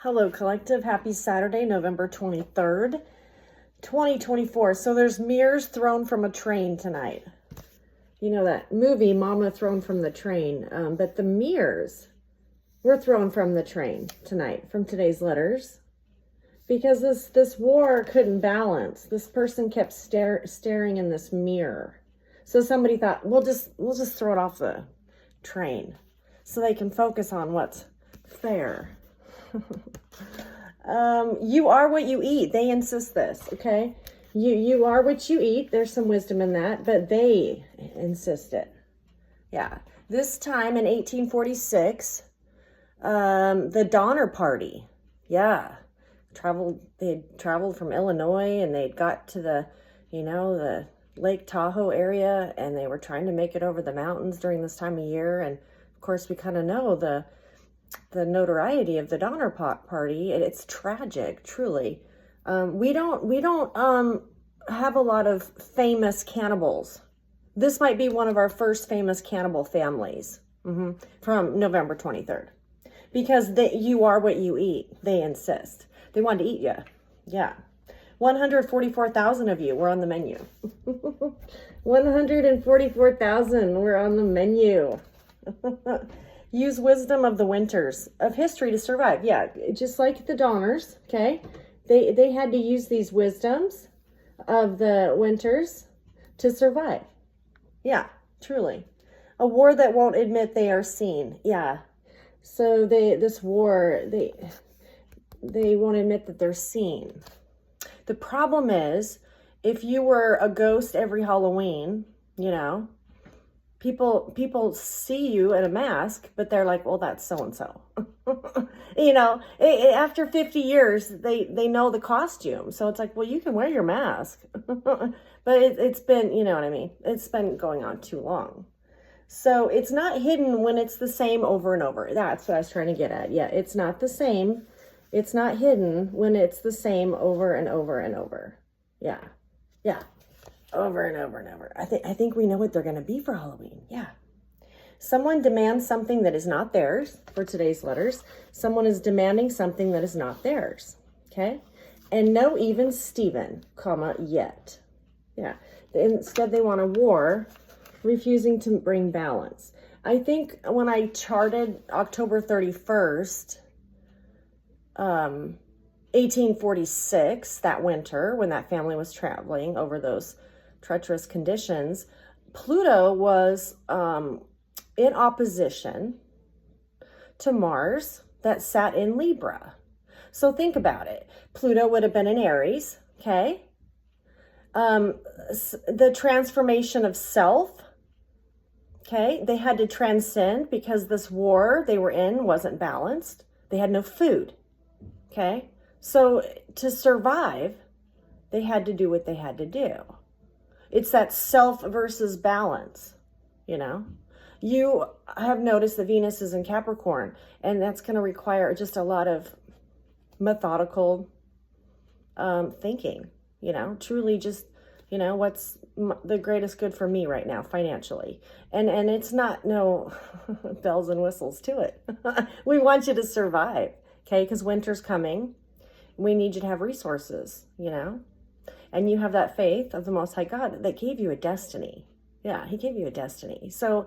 Hello, collective. Happy Saturday, November 23rd, 2024. So there's mirrors thrown from a train tonight. You know that movie, Mama Thrown from the Train. But the mirrors were thrown from the train tonight from today's letters. Because this war couldn't balance. This person kept staring in this mirror. So somebody thought, we'll just throw it off the train so they can focus on what's fair. You are what you eat. They insist this, okay? You are what you eat. There's some wisdom in that, but they insist it. Yeah. This time in 1846, the Donner Party, yeah, they traveled from Illinois and they got to the Lake Tahoe area, and they were trying to make it over the mountains during this time of year. And of course, we kind of know the notoriety of the Donner Party. It's tragic, truly. We don't have a lot of famous cannibals. This might be one of our first famous cannibal families from November 23rd, because you are what you eat. They insist. They want to eat you. Yeah. 144,000 of you were on the menu. 144,000 were on the menu. Use wisdom of the winters of history to survive. Yeah, just like the Donners, okay? They had to use these wisdoms of the winters to survive. Yeah, truly. A war that won't admit they are seen. Yeah. So this war, they won't admit that they're seen. The problem is, if you were a ghost every Halloween, people see you in a mask, but they're like, well, that's so-and-so. After 50 years, they know the costume. So it's like, well, you can wear your mask. But it's been, you know what I mean? It's been going on too long. So it's not hidden when it's the same over and over. That's what I was trying to get at. Yeah, it's not the same. It's not hidden when it's the same over and over and over. Yeah. Yeah. Over and over and over. I think we know what they're going to be for Halloween. Yeah. Someone demands something that is not theirs for today's letters. Someone is demanding something that is not theirs. Okay. And no even Stephen, yet. Yeah. Instead, they want a war, refusing to bring balance. I think when I charted October 31st, 1846, that winter, when that family was traveling over those treacherous conditions, Pluto was in opposition to Mars that sat in Libra. So think about it. Pluto would have been in Aries, okay? The transformation of self, okay? They had to transcend because this war they were in wasn't balanced. They had no food, okay? So to survive, they had to do what they had to do. It's that self versus balance, You have noticed that Venus is in Capricorn, and that's going to require just a lot of methodical thinking, truly just, what's the greatest good for me right now financially. And it's not no bells and whistles to it. We want you to survive, okay? Because winter's coming. We need you to have resources, And you have that faith of the Most High God that gave you a destiny. Yeah, He gave you a destiny. So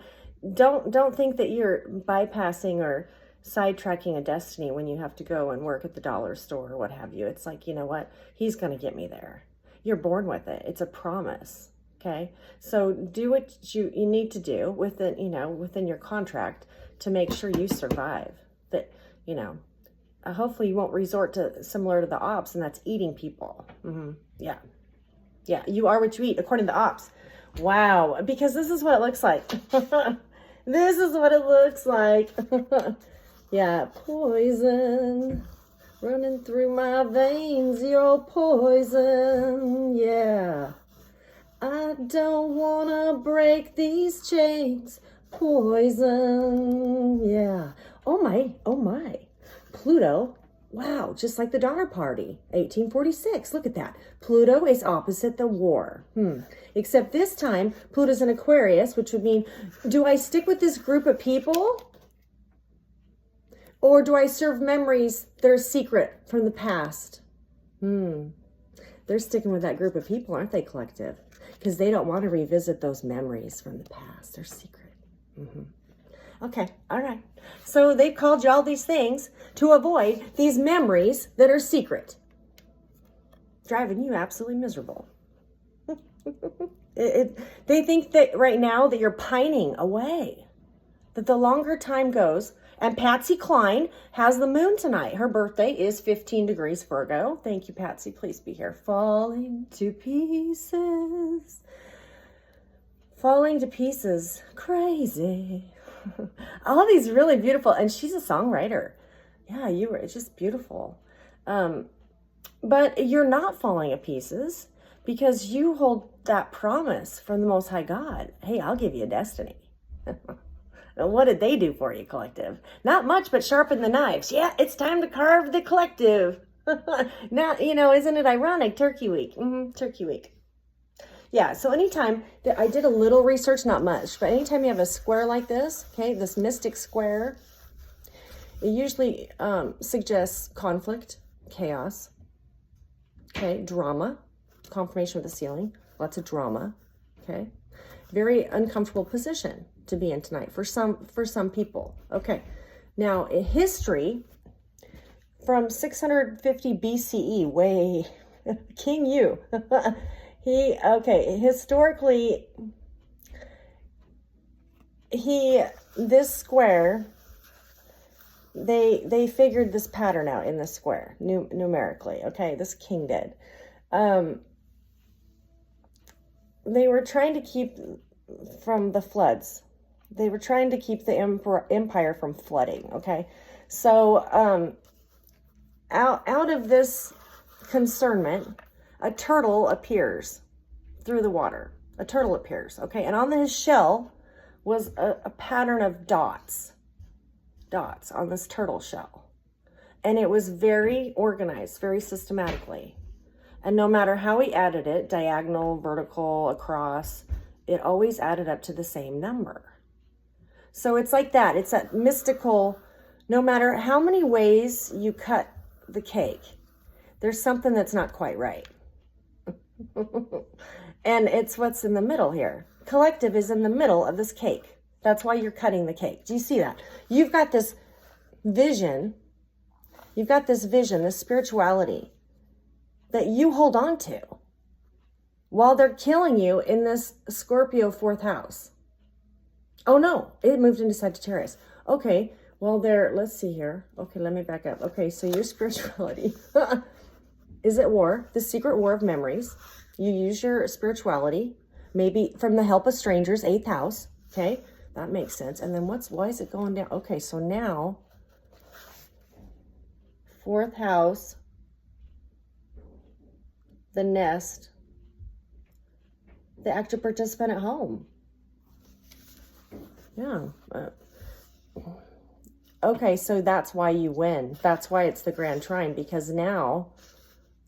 don't think that you're bypassing or sidetracking a destiny when you have to go and work at the dollar store or what have you. It's like, you know what? He's going to get me there. You're born with it. It's a promise. Okay? So do what you need to do within your contract to make sure you survive. That, hopefully you won't resort to similar to the ops, and that's eating people. Yeah. Yeah, you are what you eat, according to the ops. Wow, because this is what it looks like. This is what it looks like. Yeah, poison running through my veins. You're poison, yeah. I don't want to break these chains. Poison, yeah. Oh my. Pluto, wow, just like the Donner Party, 1846. Look at that. Pluto is opposite the war. Except this time, Pluto's in Aquarius, which would mean, do I stick with this group of people? Or do I serve memories that are secret from the past? They're sticking with that group of people, aren't they, collective? Because they don't want to revisit those memories from the past. They're secret. Okay, all right. So they've called you all these things to avoid these memories that are secret. Driving you absolutely miserable. They think that right now that you're pining away. That the longer time goes, and Patsy Cline has the moon tonight. Her birthday is 15 degrees Virgo. Thank you, Patsy. Please be here. Falling to pieces. Falling to pieces. Crazy. All these really beautiful, and she's a songwriter. Yeah, it's just beautiful. But you're not falling to pieces because you hold that promise from the Most High God. Hey, I'll give you a destiny. And what did they do for you, collective? Not much, but sharpen the knives. Yeah, it's time to carve the collective. Now, isn't it ironic? Turkey Week. Turkey Week. Yeah, so anytime that I did a little research, not much, but anytime you have a square like this, okay, this mystic square, it usually suggests conflict, chaos, okay, drama, confirmation with the ceiling, lots of drama, okay, very uncomfortable position to be in tonight for some people. Okay, now in history, from 650 BCE, way King Yu, historically, this square, they figured this pattern out in the square numerically. Okay, this king did. They were trying to keep from the floods. They were trying to keep the empire from flooding, okay? So out of this concernment, a turtle appears through the water. A turtle appears, okay? And on his shell was a pattern of dots on this turtle shell. And it was very organized, very systematically. And no matter how he added it, diagonal, vertical, across, it always added up to the same number. So it's like that. It's that mystical, no matter how many ways you cut the cake, there's something that's not quite right. And it's what's in the middle here. Collective is in the middle of this cake. That's why you're cutting the cake. Do you see that? You've got this vision. You've got this vision, this spirituality that you hold on to while they're killing you in this Scorpio 4th house. Oh no, it moved into Sagittarius. Okay, well let's see here. Okay, let me back up. Okay, so your spirituality is at war, the secret war of memories. You use your spirituality, maybe from the help of strangers, 8th house. Okay, that makes sense. And then why is it going down? Okay, so now 4th house, the nest, the active participant at home. Yeah. Okay, so that's why you win. That's why it's the Grand Trine, because now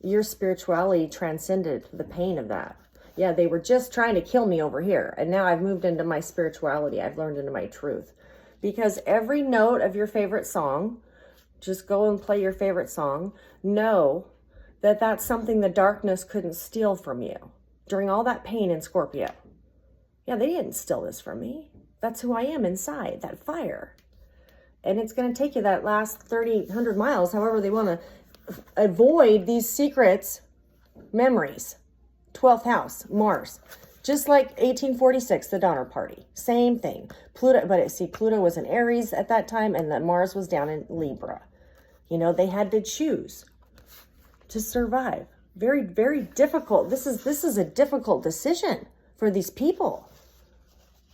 your spirituality transcended the pain of that. Yeah, they were just trying to kill me over here, and now I've moved into my spirituality. I've learned into my truth. Because every note of your favorite song, just go and play your favorite song, know that that's something the darkness couldn't steal from you during all that pain in Scorpio. Yeah, they didn't steal this from me. That's who I am inside, that fire. And it's going to take you that last 100 miles, however they want to avoid these secrets, memories. 12th house, Mars. Just like 1846, the Donner Party. Same thing. Pluto, but Pluto was in Aries at that time, and the Mars was down in Libra. They had to choose to survive. Very, very difficult. This is a difficult decision for these people.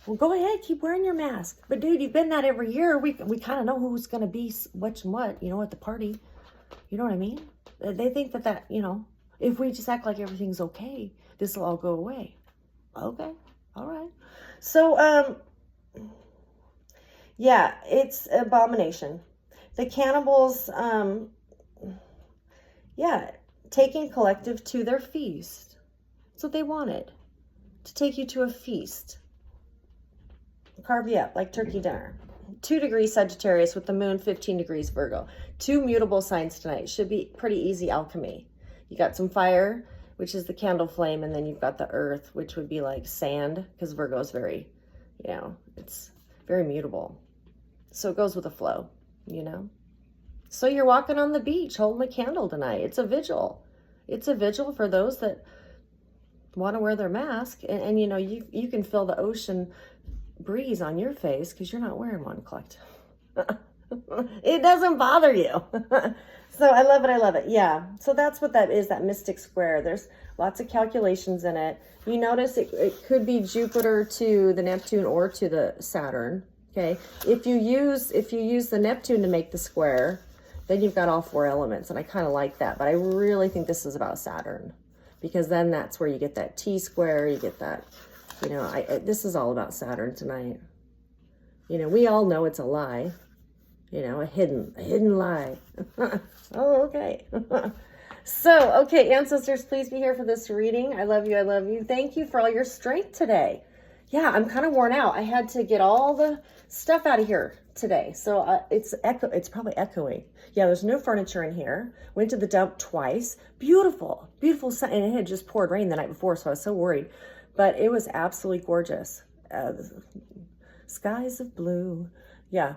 Well, go ahead, keep wearing your mask. But dude, you've been that every year. We kind of know who's going to be what and what, at the party. You know what I mean? They think that, if we just act like everything's okay, this will all go away. Okay, all right. So, yeah, it's abomination. The cannibals, taking collective to their feast. That's what they wanted, to take you to a feast. Carve you up like turkey dinner. 2 degrees Sagittarius with the moon 15 degrees Virgo. 2 mutable signs tonight. Should be pretty easy alchemy. You got some fire, which is the candle flame, and then you've got the earth, which would be like sand, because Virgo is very, you know, it's very mutable. So it goes with the flow, you know. So you're walking on the beach holding a candle tonight. It's a vigil. It's a vigil for those that want to wear their mask. And you know, you can feel the ocean breeze on your face because you're not wearing one, collect. It doesn't bother you. So I love it. I love it. Yeah. So that's what that is, that mystic square. There's lots of calculations in it. You notice it could be Jupiter to the Neptune or to the Saturn. Okay. If you use the Neptune to make the square, then you've got all 4 elements. And I kind of like that, but I really think this is about Saturn, because then that's where you get that T square. You get that, you know, this is all about Saturn tonight. You know, we all know it's a lie. You know, a hidden lie. Oh, okay. So, okay, ancestors, please be here for this reading. I love you. I love you. Thank you for all your strength today. Yeah, I'm kind of worn out. I had to get all the stuff out of here today. So it's probably echoing. Yeah, there's no furniture in here. Went to the dump twice. Beautiful, beautiful sun. And it had just poured rain the night before, so I was so worried. But it was absolutely gorgeous. Skies of blue. Yeah.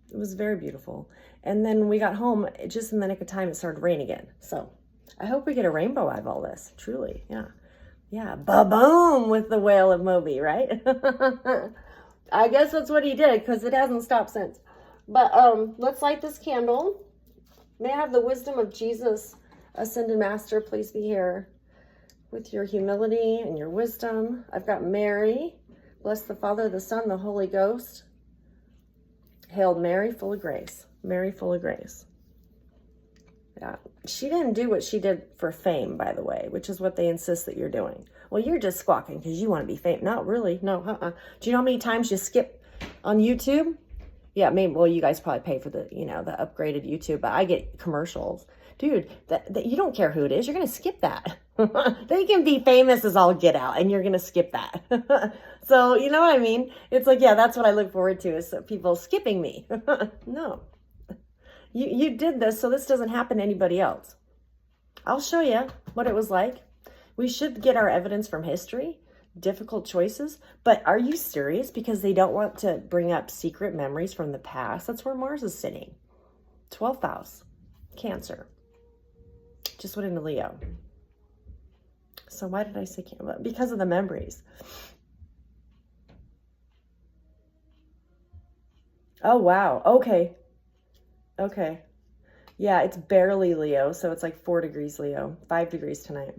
It was very beautiful. And then we got home just in the nick of time. It started raining again. So I hope we get a rainbow out of all this. Truly. Yeah. Yeah. Ba-boom with the whale of Moby, right? I guess that's what he did, because it hasn't stopped since. But let's light this candle. May I have the wisdom of Jesus, Ascended Master, please be here with your humility and your wisdom. I've got Mary. Bless the Father, the Son, the Holy Ghost. Hail Mary, full of grace. Mary, full of grace. Yeah. She didn't do what she did for fame, by the way, which is what they insist that you're doing. Well, you're just squawking because you want to be famous. Not really. No, Do you know how many times you skip on YouTube? Yeah, maybe. Well, you guys probably pay for the, you know, the upgraded YouTube, but I get commercials. Dude, that you don't care who it is. You're going to skip that. They can be famous as all get out, and you're going to skip that. So, you know what I mean? It's like, yeah, that's what I look forward to, is people skipping me. No. You did this, so this doesn't happen to anybody else. I'll show you what it was like. We should get our evidence from history, difficult choices. But are you serious? Because they don't want to bring up secret memories from the past. That's where Mars is sitting. 12th house, Cancer. Just went into Leo. So why did I say Cancer? Because of the memories. Oh, wow. Okay. Okay. Yeah, it's barely Leo. So it's like 4 degrees Leo, 5 degrees tonight.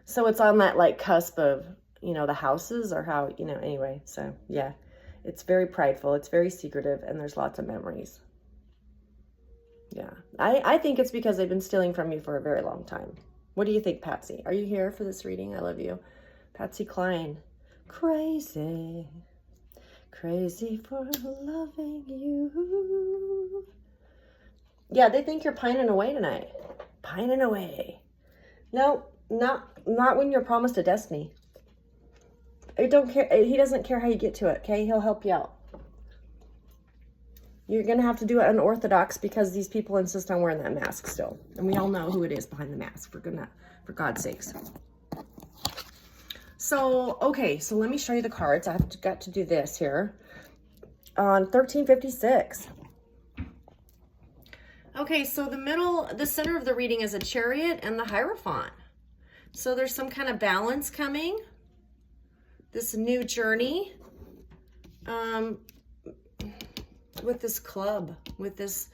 So it's on that like cusp of, you know, the houses, or how, you know, anyway. So yeah, it's very prideful. It's very secretive, and there's lots of memories. Yeah. I think it's because they've been stealing from you for a very long time. What do you think, Patsy? Are you here for this reading? I love you. Patsy Cline. Crazy. Crazy for loving you. Yeah, they think you're pining away tonight. Pining away. No, not when you're promised a destiny. I don't care. He doesn't care how you get to it, okay? He'll help you out. You're going to have to do it unorthodox, because these people insist on wearing that mask still. And we all know who it is behind the mask, for God's sakes. So, okay, so let me show you the cards. I've got to do this here on 1356. Okay, so the center of the reading is a Chariot and the Hierophant. So there's some kind of balance coming. This new journey with this club, with this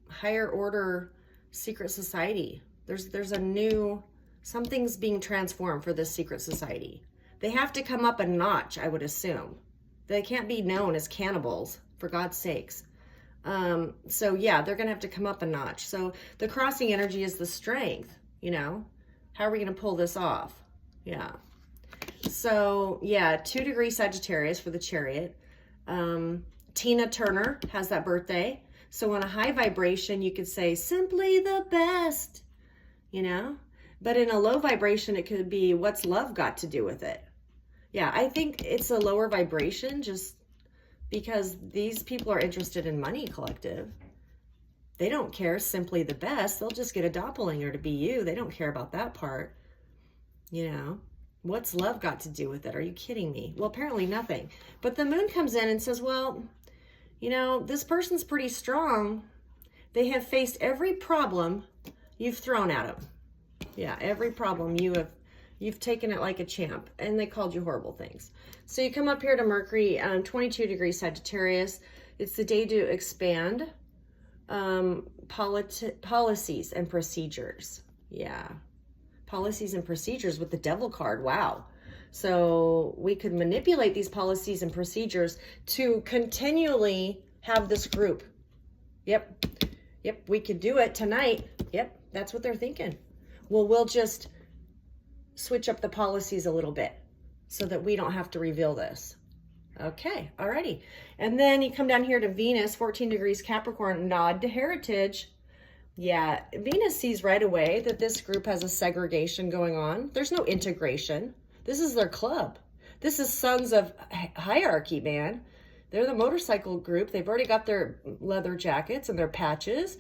higher order secret society. There's a new, something's being transformed for this secret society. They have to come up a notch, I would assume. They can't be known as cannibals, for God's sakes. So yeah, they're going to have to come up a notch. So the crossing energy is the strength, you know. How are we going to pull this off? Yeah. So yeah, 2 degrees Sagittarius for the Chariot. Tina Turner has that birthday. So on a high vibration, you could say simply the best, you know. But in a low vibration, it could be, what's love got to do with it? Yeah, I think it's a lower vibration, just because these people are interested in money, collective. They don't care simply the best. They'll just get a doppelganger to be you. They don't care about that part. You know, what's love got to do with it? Are you kidding me? Well, apparently nothing. But the moon comes in and says, well, you know, this person's pretty strong. They have faced every problem you've thrown at them. Yeah, every problem you've taken it like a champ, and they called you horrible things. So you come up here to Mercury, 22 degrees Sagittarius. It's the day to expand policies and procedures. Yeah, policies and procedures with the Devil card. Wow. So we could manipulate these policies and procedures to continually have this group. Yep, we could do it tonight. Yep, that's what they're thinking. Well, we'll just switch up the policies a little bit so that we don't have to reveal this. Okay, alrighty. And then you come down here to Venus, 14 degrees Capricorn, nod to heritage. Yeah, Venus sees right away that this group has a segregation going on. There's no integration. This is their club. This is Sons of Hierarchy, man. They're the motorcycle group. They've already got their leather jackets and their patches.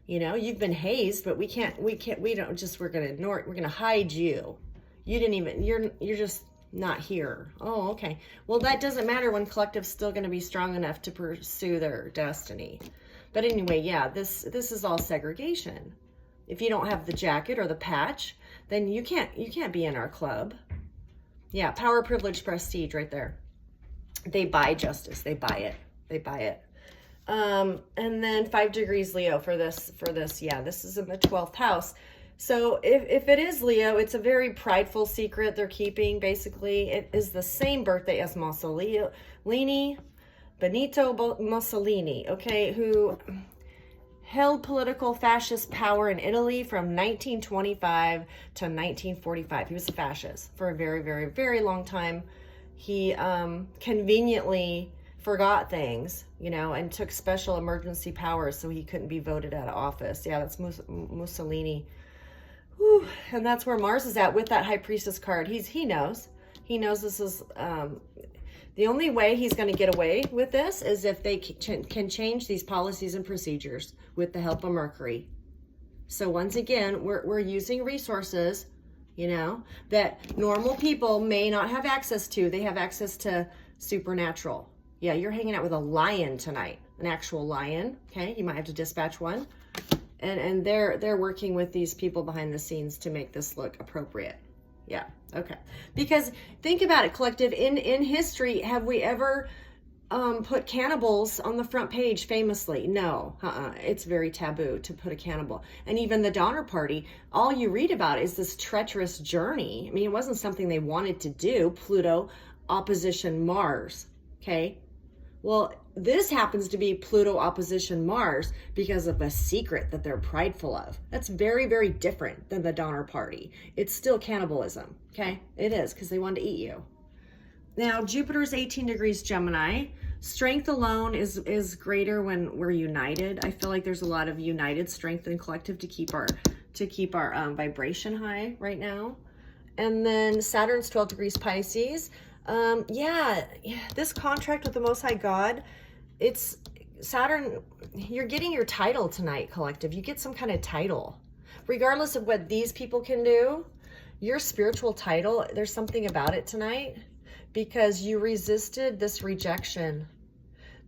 You know, you've been hazed, but we're going to ignore it. We're going to hide you. You didn't even, you're just not here. Oh, okay. Well, that doesn't matter when collective's still going to be strong enough to pursue their destiny. But anyway, yeah, this is all segregation. If you don't have the jacket or the patch, then you can't be in our club. Yeah, power, privilege, prestige right there. They buy justice. They buy it. And then 5 degrees Leo for this. Yeah, this is in the 12th house. So if it is Leo, it's a very prideful secret they're keeping. Basically, it is the same birthday as Mussolini, Benito Mussolini, okay, who held political fascist power in Italy from 1925 to 1945. He was a fascist for a very, very, very long time. He conveniently forgot things, you know, and took special emergency powers so he couldn't be voted out of office. Yeah, that's Mussolini. Whew. And that's where Mars is at with that High Priestess card. He knows this is the only way he's going to get away with this is if they can change these policies and procedures with the help of Mercury. So once again, we're using resources, you know, that normal people may not have access to. They have access to supernatural. Yeah, you're hanging out with a lion tonight, an actual lion. Okay, you might have to dispatch one. And they're working with these people behind the scenes to make this look appropriate. Yeah, okay. Because think about it, collective. In history, have we ever put cannibals on the front page famously? No, it's very taboo to put a cannibal. And even the Donner Party, all you read about is this treacherous journey. I mean, it wasn't something they wanted to do. Pluto, opposition Mars, okay? Well, this happens to be Pluto opposition Mars because of a secret that they're prideful of. That's very, very different than the Donner Party. It's still cannibalism, okay? It is, because they want to eat you. Now, Jupiter's 18 degrees Gemini. Strength alone is greater when we're united. I feel like there's a lot of united strength and collective to keep our vibration high right now. And then Saturn's 12 degrees Pisces. Yeah, this contract with the Most High God, it's Saturn. You're getting your title tonight, collective. You get some kind of title. Regardless of what these people can do, your spiritual title, there's something about it tonight because you resisted this rejection.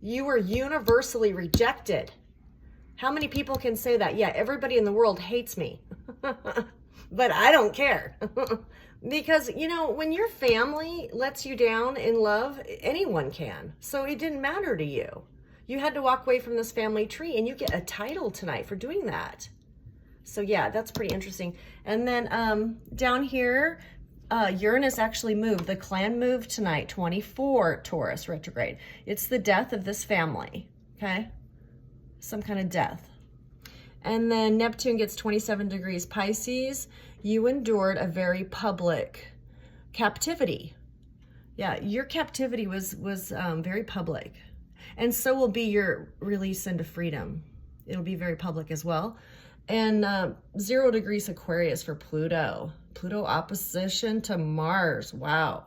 You were universally rejected. How many people can say that? Yeah, everybody in the world hates me, but I don't care. Because, you know, when your family lets you down in love, anyone can. So it didn't matter to you. You had to walk away from this family tree, and you get a title tonight for doing that. So, yeah, that's pretty interesting. And then down here, Uranus actually moved. The clan moved tonight, 24 Taurus retrograde. It's the death of this family, okay? Some kind of death. And then Neptune gets 27 degrees Pisces. You endured a very public captivity. Yeah, your captivity was very public. And so will be your release into freedom. It'll be very public as well. And 0 degrees Aquarius for Pluto. Pluto opposition to Mars. Wow.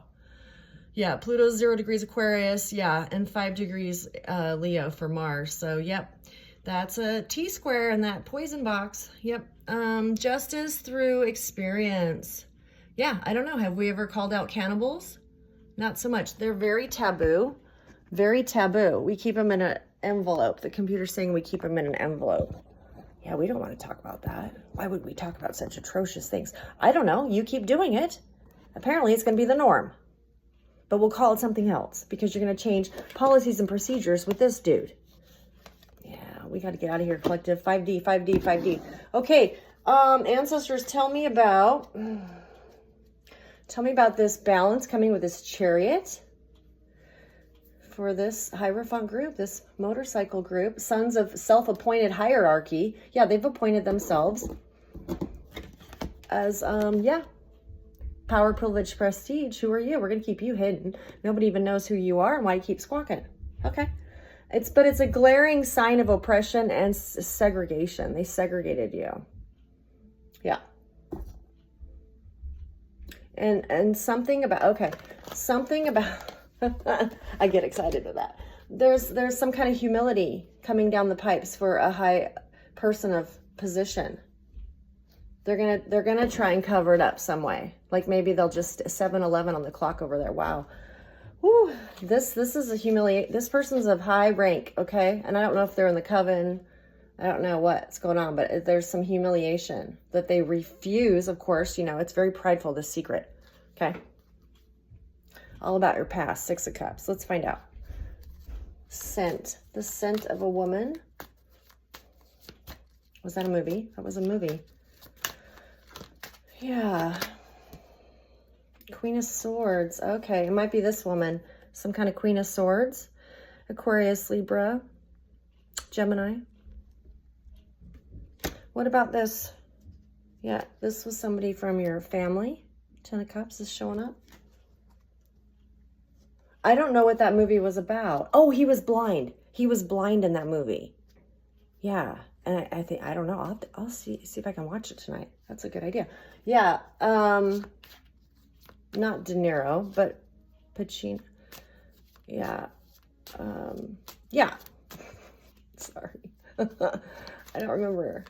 Yeah, Pluto's 0 degrees Aquarius, yeah, and 5 degrees Leo for Mars. So, yep, that's a T-square in that poison box. Yep, justice through experience. Yeah, I don't know. Have we ever called out cannibals? Not so much. They're very taboo. Very taboo. We keep them in an envelope. The computer's saying we keep them in an envelope. Yeah, we don't want to talk about that. Why would we talk about such atrocious things? I don't know. You keep doing it. Apparently, it's going to be the norm. But we'll call it something else because you're going to change policies and procedures with this dude. Yeah, we got to get out of here, collective. 5D, 5D, 5D. Okay, ancestors, tell me about this balance coming with this Chariot for this Hierophant group, this motorcycle group, sons of self-appointed hierarchy. Yeah, they've appointed themselves as, yeah, power, privilege, prestige. Who are you? We're going to keep you hidden. Nobody even knows who you are and why you keep squawking. Okay. But it's a glaring sign of oppression and segregation. They segregated you. Yeah. And something about, okay, something about, I get excited with that. There's some kind of humility coming down the pipes for a high person of position. They're gonna try and cover it up some way. Like maybe they'll just 7-11 on the clock over there. Wow. Whew. This is a humiliate. This person's of high rank, okay? And I don't know if they're in the coven. I don't know what's going on, but there's some humiliation that they refuse. Of course, you know, it's very prideful, this secret. Okay. All about your past. 6 of Cups. Let's find out. Scent. The scent of a woman. Was that a movie? That was a movie. Yeah. Queen of Swords. Okay, it might be this woman. Some kind of Queen of Swords. Aquarius, Libra, Gemini. What about this? Yeah, this was somebody from your family. 10 of Cups is showing up. I don't know what that movie was about. Oh, he was blind. He was blind in that movie. Yeah. And I think, I don't know. I'll see if I can watch it tonight. That's a good idea. Yeah. Not De Niro, but Pacino. Yeah. Yeah. Sorry. I don't remember.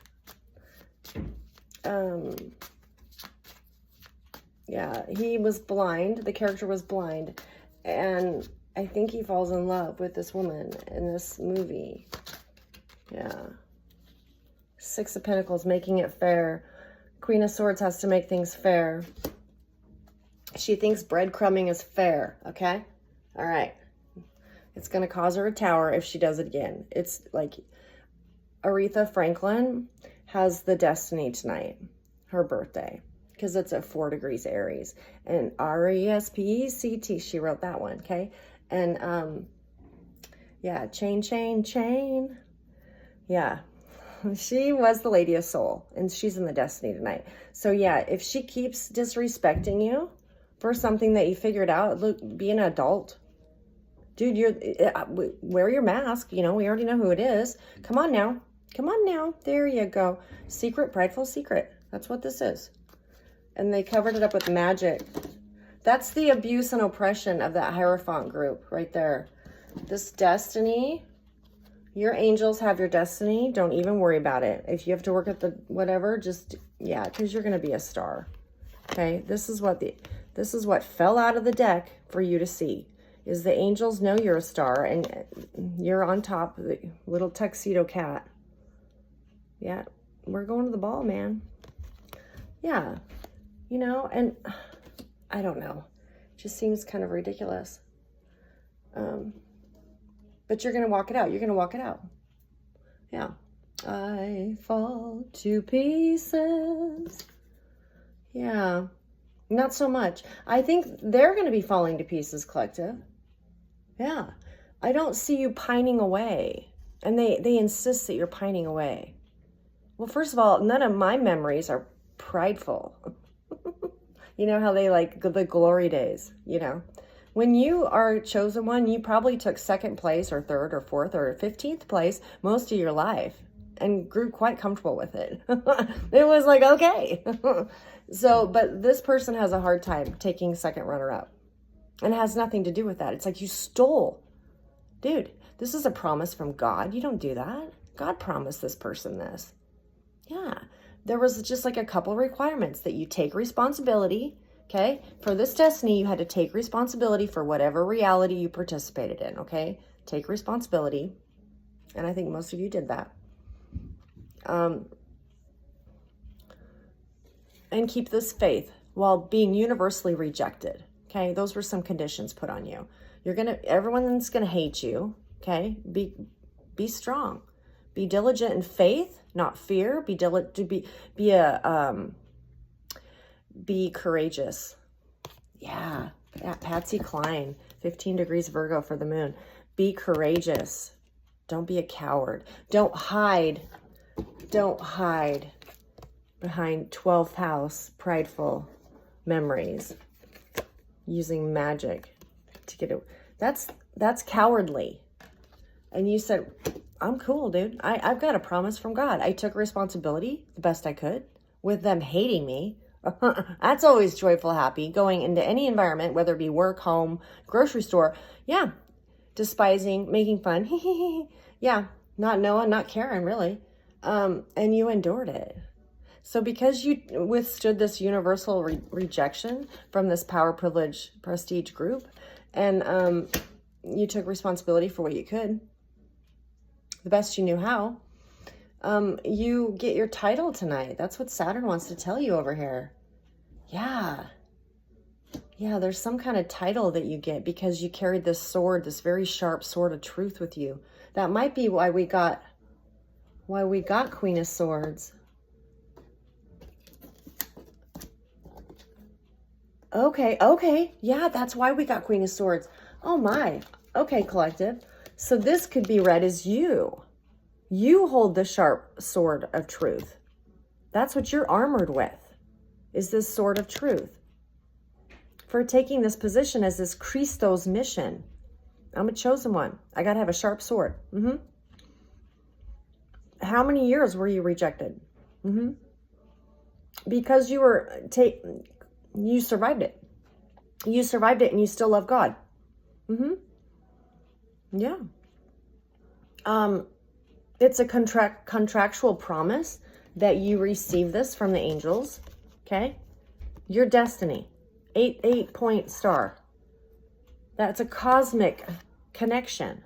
Yeah, he was blind. The character was blind. And I think he falls in love with this woman in this movie. Yeah. 6 of Pentacles, making it fair. Queen of Swords has to make things fair. She thinks breadcrumbing is fair, okay? All right. It's going to cause her a tower if she does it again. It's like Aretha Franklin has the destiny tonight, her birthday, because it's at 4 degrees Aries. And R-E-S-P-E-C-T, she wrote that one, okay? And, yeah, chain, chain, chain. Yeah. She was the Lady of Soul, and she's in the destiny tonight. So, yeah, if she keeps disrespecting you for something that you figured out, look, be an adult. Dude, wear your mask. You know, we already know who it is. Come on now. Come on now. There you go. Secret, prideful secret. That's what this is. And they covered it up with magic. That's the abuse and oppression of that Hierophant group right there. This destiny... Your angels have your destiny. Don't even worry about it. If you have to work at the whatever, just, yeah, because you're going to be a star. Okay, this is what fell out of the deck for you to see, is the angels know you're a star and you're on top of the little tuxedo cat. Yeah, we're going to the ball, man. Yeah, you know, and I don't know. It just seems kind of ridiculous. But you're going to walk it out. You're going to walk it out. Yeah. I fall to pieces. Yeah. Not so much. I think they're going to be falling to pieces, collective. Yeah. I don't see you pining away. And they insist that you're pining away. Well, first of all, none of my memories are prideful. You know how they like the glory days, you know? When you are chosen one, you probably took 2nd place or 3rd or 4th or 15th place most of your life and grew quite comfortable with it. It was like, okay. So, but this person has a hard time taking 2nd runner-up. And it has nothing to do with that. It's like you stole. Dude, this is a promise from God. You don't do that. God promised this person this. Yeah. There was just like a couple requirements that you take responsibility, okay? For this destiny, you had to take responsibility for whatever reality you participated in, okay? Take responsibility. And I think most of you did that. And keep this faith while being universally rejected, okay? Those were some conditions put on you. Everyone's gonna hate you, okay? Be strong. Be diligent in faith, not fear. Be courageous. Yeah, Patsy Cline, 15 degrees Virgo for the moon. Be courageous. Don't be a coward. Don't hide behind 12th house prideful memories, using magic to get it. That's cowardly. And you said, I'm cool, dude. I've got a promise from God. I took responsibility the best I could with them hating me. That's always joyful, happy, going into any environment, whether it be work, home, grocery store. Yeah. Despising, making fun. Yeah. Not knowing, not caring, really. And you endured it. So because you withstood this universal rejection from this power, privilege, prestige group, and you took responsibility for what you could, the best you knew how, you get your title tonight. That's what Saturn wants to tell you over here. Yeah. Yeah, there's some kind of title that you get because you carried this sword, this very sharp sword of truth with you. That might be why we got Queen of Swords. Okay. Yeah, that's why we got Queen of Swords. Oh my. Okay, collective. So this could be read as you. You hold the sharp sword of truth. That's what you're armored with, is this sword of truth. For taking this position as this Christos mission. I'm a chosen one. I got to have a sharp sword. How many years were you rejected? Because you survived it. You survived it and you still love God. Yeah. It's a contractual promise that you receive this from the angels. Okay. Your destiny, 8-point star. That's a cosmic connection.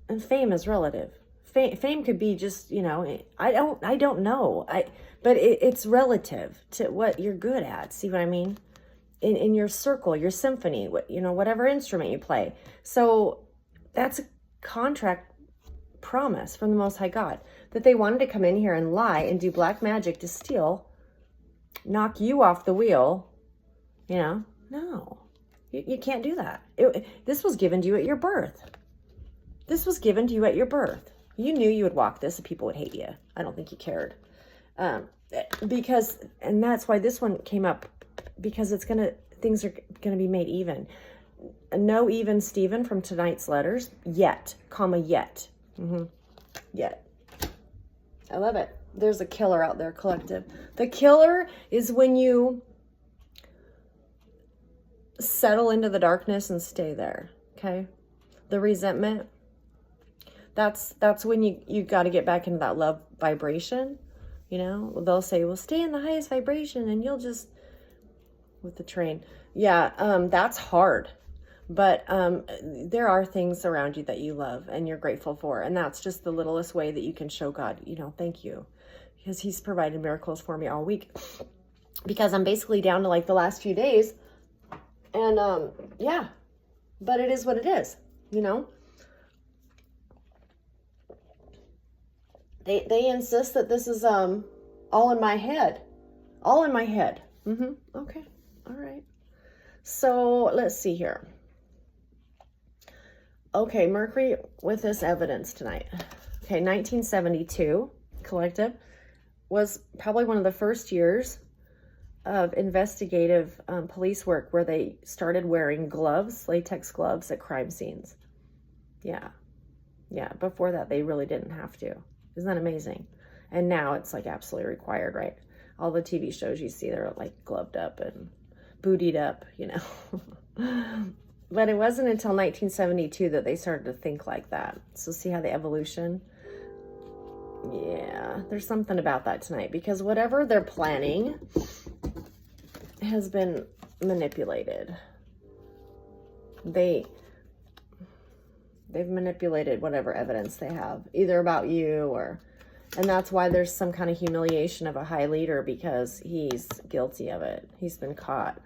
And fame is relative. Fame could be just, I don't know. But it's relative to what you're good at. See what I mean? In your circle, your symphony, whatever instrument you play. So that's a contract promise from the Most High God that they wanted to come in here and lie and do black magic to steal, knock you off the wheel. No, you can't do that. This was given to you at your birth. This was given to you at your birth. You knew you would walk this and people would hate you. I don't think you cared. And that's why this one came up, because things are gonna be made even. No even Stephen from tonight's letters, yet. Yet. I love it. There's a killer out there, collective. The killer is when you settle into the darkness and stay there, okay? The resentment, that's when you got to get back into that love vibration. They'll say, well, stay in the highest vibration and you'll just, with the train. Yeah, that's hard. But there are things around you that you love and you're grateful for. And that's just the littlest way that you can show God, thank you. Because he's provided miracles for me all week. Because I'm basically down to like the last few days. And yeah, but it is what it is, They insist that this is all in my head. All in my head. Okay. All right. So let's see here. Okay, Mercury with this evidence tonight. Okay, 1972, collective, was probably one of the first years of investigative police work where they started wearing gloves, latex gloves at crime scenes. Yeah. Before that, they really didn't have to. Isn't that amazing? And now it's like absolutely required, right? All the TV shows you see, they're like gloved up and bootied up, But it wasn't until 1972 that they started to think like that. So see how the evolution? Yeah, there's something about that tonight, because whatever they're planning has been manipulated. They've manipulated whatever evidence they have, either about you or, and that's why there's some kind of humiliation of a high leader, because he's guilty of it. He's been caught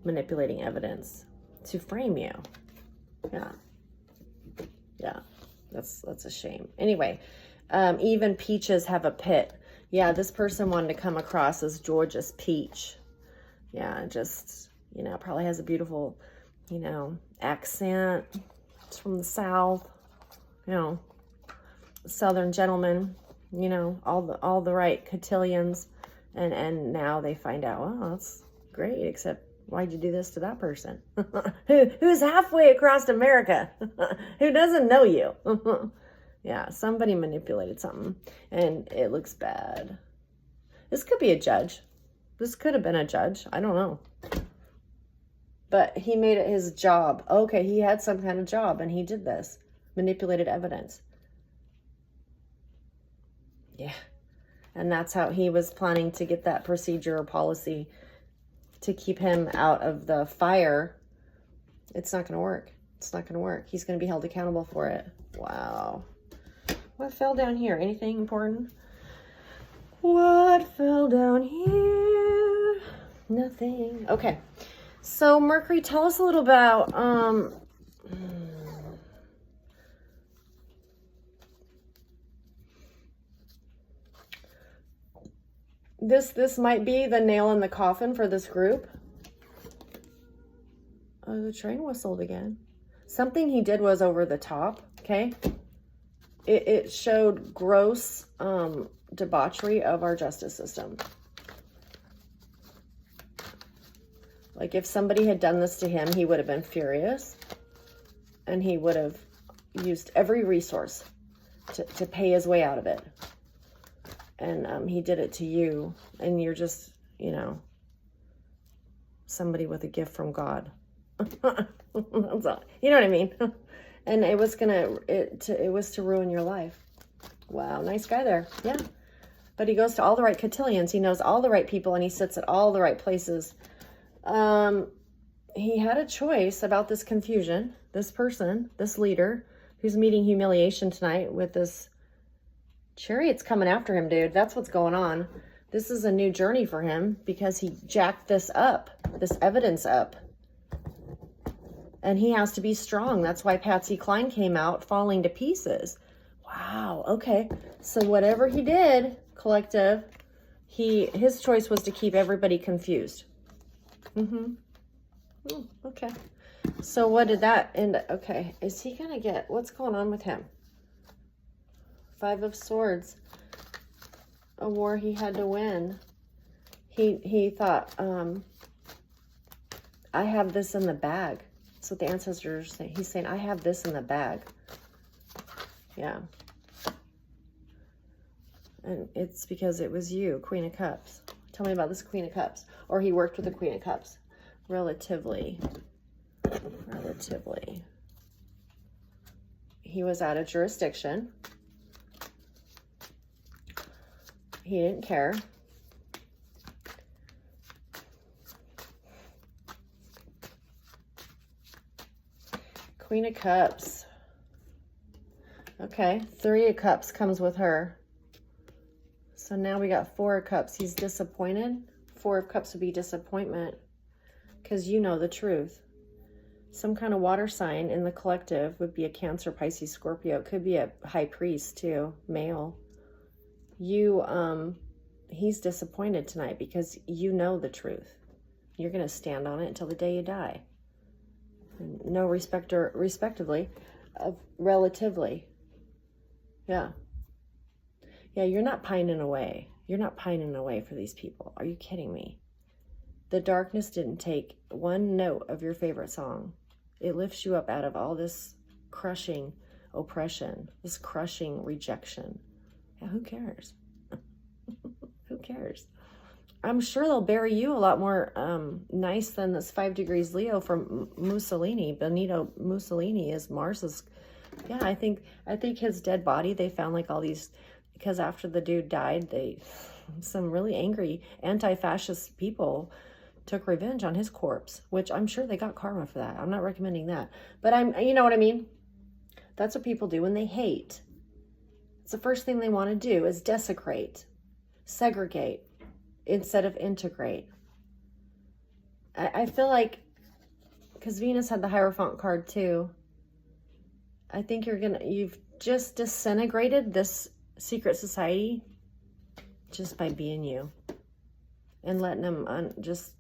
manipulating evidence to frame you. Yeah, that's a shame. Anyway, even peaches have a pit. Yeah, this person wanted to come across as Georgia's peach. Yeah, just, you know, probably has a beautiful, you know, accent. It's from the South, you know, Southern gentleman, you know, all the right cotillions. And now they find out, well, that's great, except why'd you do this to that person? Who's halfway across America? Who doesn't know you? Yeah, somebody manipulated something, and it looks bad. This could be a judge. This could have been a judge. I don't know. But he made it his job. Okay, he had some kind of job, and he did this. Manipulated evidence. Yeah. And that's how he was planning to get that procedure or policy to keep him out of the fire. It's not going to work. It's not going to work. He's going to be held accountable for it. Wow. What fell down here? Anything important? What fell down here? Nothing. Okay. So Mercury, tell us a little about this might be the nail in the coffin for this group. Oh, the train whistled again. Something he did was over the top, okay? It showed gross debauchery of our justice system. Like, if somebody had done this to him, he would have been furious, and he would have used every resource to pay his way out of it. And he did it to you, and you're just, you know, somebody with a gift from God. That's all. You know what I mean? And it was it was to ruin your life. Wow, nice guy there. Yeah. But he goes to all the right cotillions. He knows all the right people, and he sits at all the right places. He had a choice about this confusion. This person, this leader, who's meeting humiliation tonight with this Chariot's coming after him, dude. That's what's going on. This is a new journey for him because he jacked this up, this evidence up. And he has to be strong. That's why Patsy Cline came out falling to pieces. Wow. Okay. So whatever he did, collective, his choice was to keep everybody confused. Okay. So what did that end? Okay. Is he going to get, what's going on with him? 5 of Swords. A war he had to win. He thought, I have this in the bag. That's what the ancestors say. He's saying, I have this in the bag. Yeah. And it's because it was you, Queen of Cups. Tell me about this Queen of Cups. Or he worked with the Queen of Cups. Relatively. He was out of jurisdiction. He didn't care. Queen of Cups. Okay, 3 of Cups comes with her. So now we got 4 of Cups. He's disappointed. 4 of Cups would be disappointment because you know the truth. Some kind of water sign in the collective would be a Cancer, Pisces, Scorpio. It could be a high priest too, male. He's disappointed tonight because you know the truth. You're going to stand on it until the day you die. No respect or respectively, relatively. Yeah. Yeah, you're not pining away. You're not pining away for these people. Are you kidding me? The darkness didn't take one note of your favorite song. It lifts you up out of all this crushing oppression, this crushing rejection. Yeah, who cares? Who cares? I'm sure they'll bury you a lot more nice than this 5 degrees Leo from Mussolini. Benito Mussolini is Mars's. Yeah, I think his dead body, they found like all these, because after the dude died, some really angry anti-fascist people took revenge on his corpse, which I'm sure they got karma for that. I'm not recommending that. But you know what I mean? That's what people do when they hate. It's the first thing they want to do is desecrate, segregate, instead of integrate. I feel like, because Venus had the Hierophant card too, I think you've just disintegrated this secret society just by being you and letting them just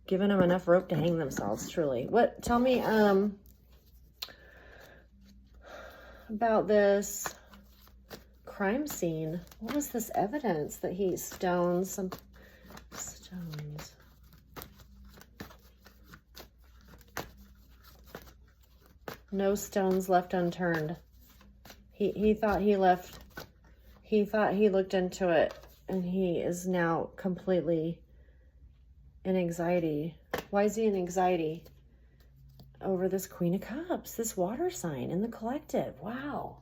giving them enough rope to hang themselves, truly. Tell me about this crime scene. What was this evidence that he stones some stones? No stones left unturned. He thought he looked into it, and he is now completely in anxiety. Why is he in anxiety? Over this Queen of Cups, this water sign in the collective. Wow.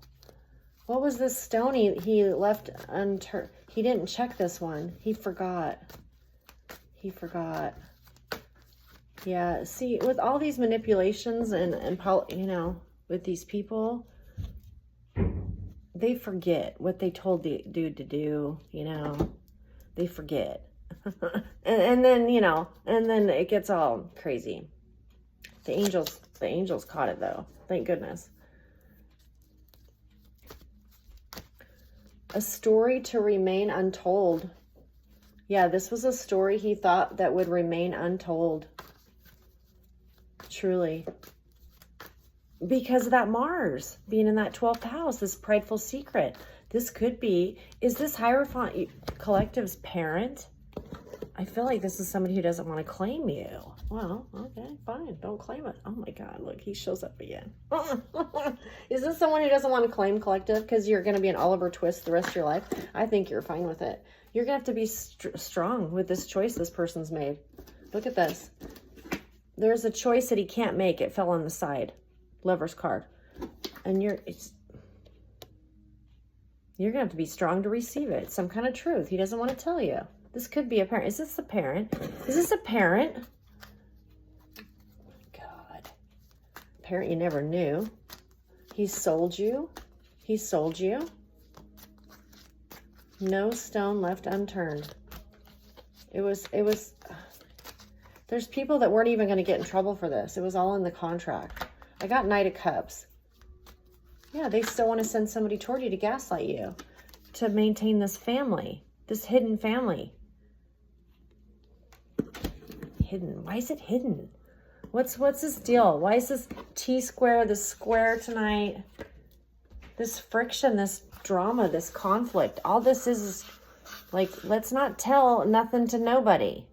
What was this stone he left unturned? He didn't check this one. He forgot. Yeah, see, with all these manipulations and you know, with these people, they forget what they told the dude to do, you know. They forget. and then, you know, and then it gets all crazy. The angels caught it though. Thank goodness. A story to remain untold. Yeah, this was a story he thought that would remain untold. Truly. Because of that Mars being in that 12th house, this prideful secret. This could be, is this Hierophant collective's parent? I feel like this is somebody who doesn't want to claim you. Well, okay, fine. Don't claim it. Oh my God, look, he shows up again. Is this someone who doesn't want to claim collective because you're going to be an Oliver Twist the rest of your life? I think you're fine with it. You're going to have to be strong with this choice this person's made. Look at this. There's a choice that he can't make. It fell on the side. Lover's card. And you're going to have to be strong to receive it. It's some kind of truth he doesn't want to tell you. This could be a parent. Is this a parent? Is this a parent? God. Parent you never knew. He sold you. He sold you. No stone left unturned. It was, there's people that weren't even going to get in trouble for this. It was all in the contract. I got Knight of Cups. Yeah, they still want to send somebody toward you to gaslight you, to maintain this family, this hidden family. Hidden. Why is it hidden? What's this deal? Why is this T-square, this square tonight? This friction, this drama, this conflict. All this is like, let's not tell nothing to nobody.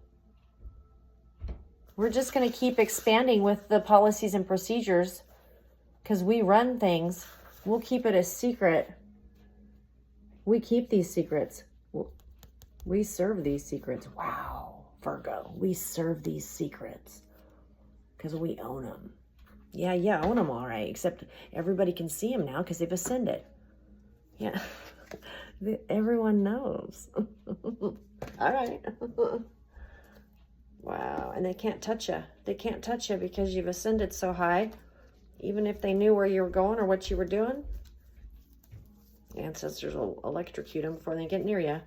We're just going to keep expanding with the policies and procedures because we run things. We'll keep it a secret. We keep these secrets. We serve these secrets. Wow. Virgo, we serve these secrets because we own them. Yeah, own them all right, except everybody can see them now because they've ascended. Yeah, everyone knows. All right. Wow, and they can't touch you. They can't touch you because you've ascended so high. Even if they knew where you were going or what you were doing, ancestors will electrocute them before they get near you.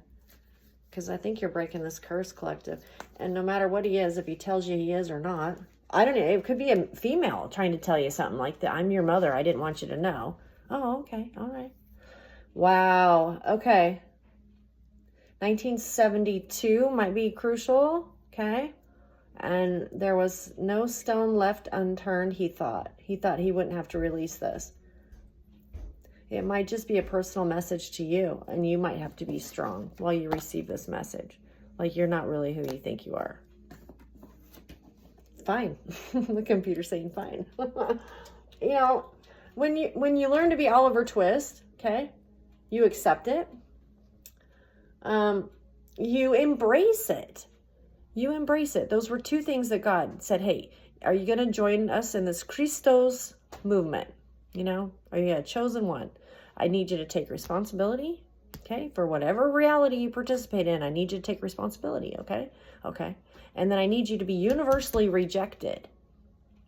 Because I think you're breaking this curse, collective. And no matter what he is, if he tells you he is or not, I don't know. It could be a female trying to tell you something like that. I'm your mother. I didn't want you to know. Oh, okay. All right. Wow. Okay. 1972 might be crucial. Okay. And there was no stone left unturned, he thought. He thought he wouldn't have to release this. It might just be a personal message to you, and you might have to be strong while you receive this message. Like you're not really who you think you are. Fine. The computer's saying fine. You know, when you learn to be Oliver Twist, okay, you accept it. you embrace it. You embrace it. Those were two things that God said, hey, are you going to join us in this Christos movement? You know, are you a chosen one? I need you to take responsibility, okay, for whatever reality you participate in. I need you to take responsibility, okay? Okay. And then I need you to be universally rejected.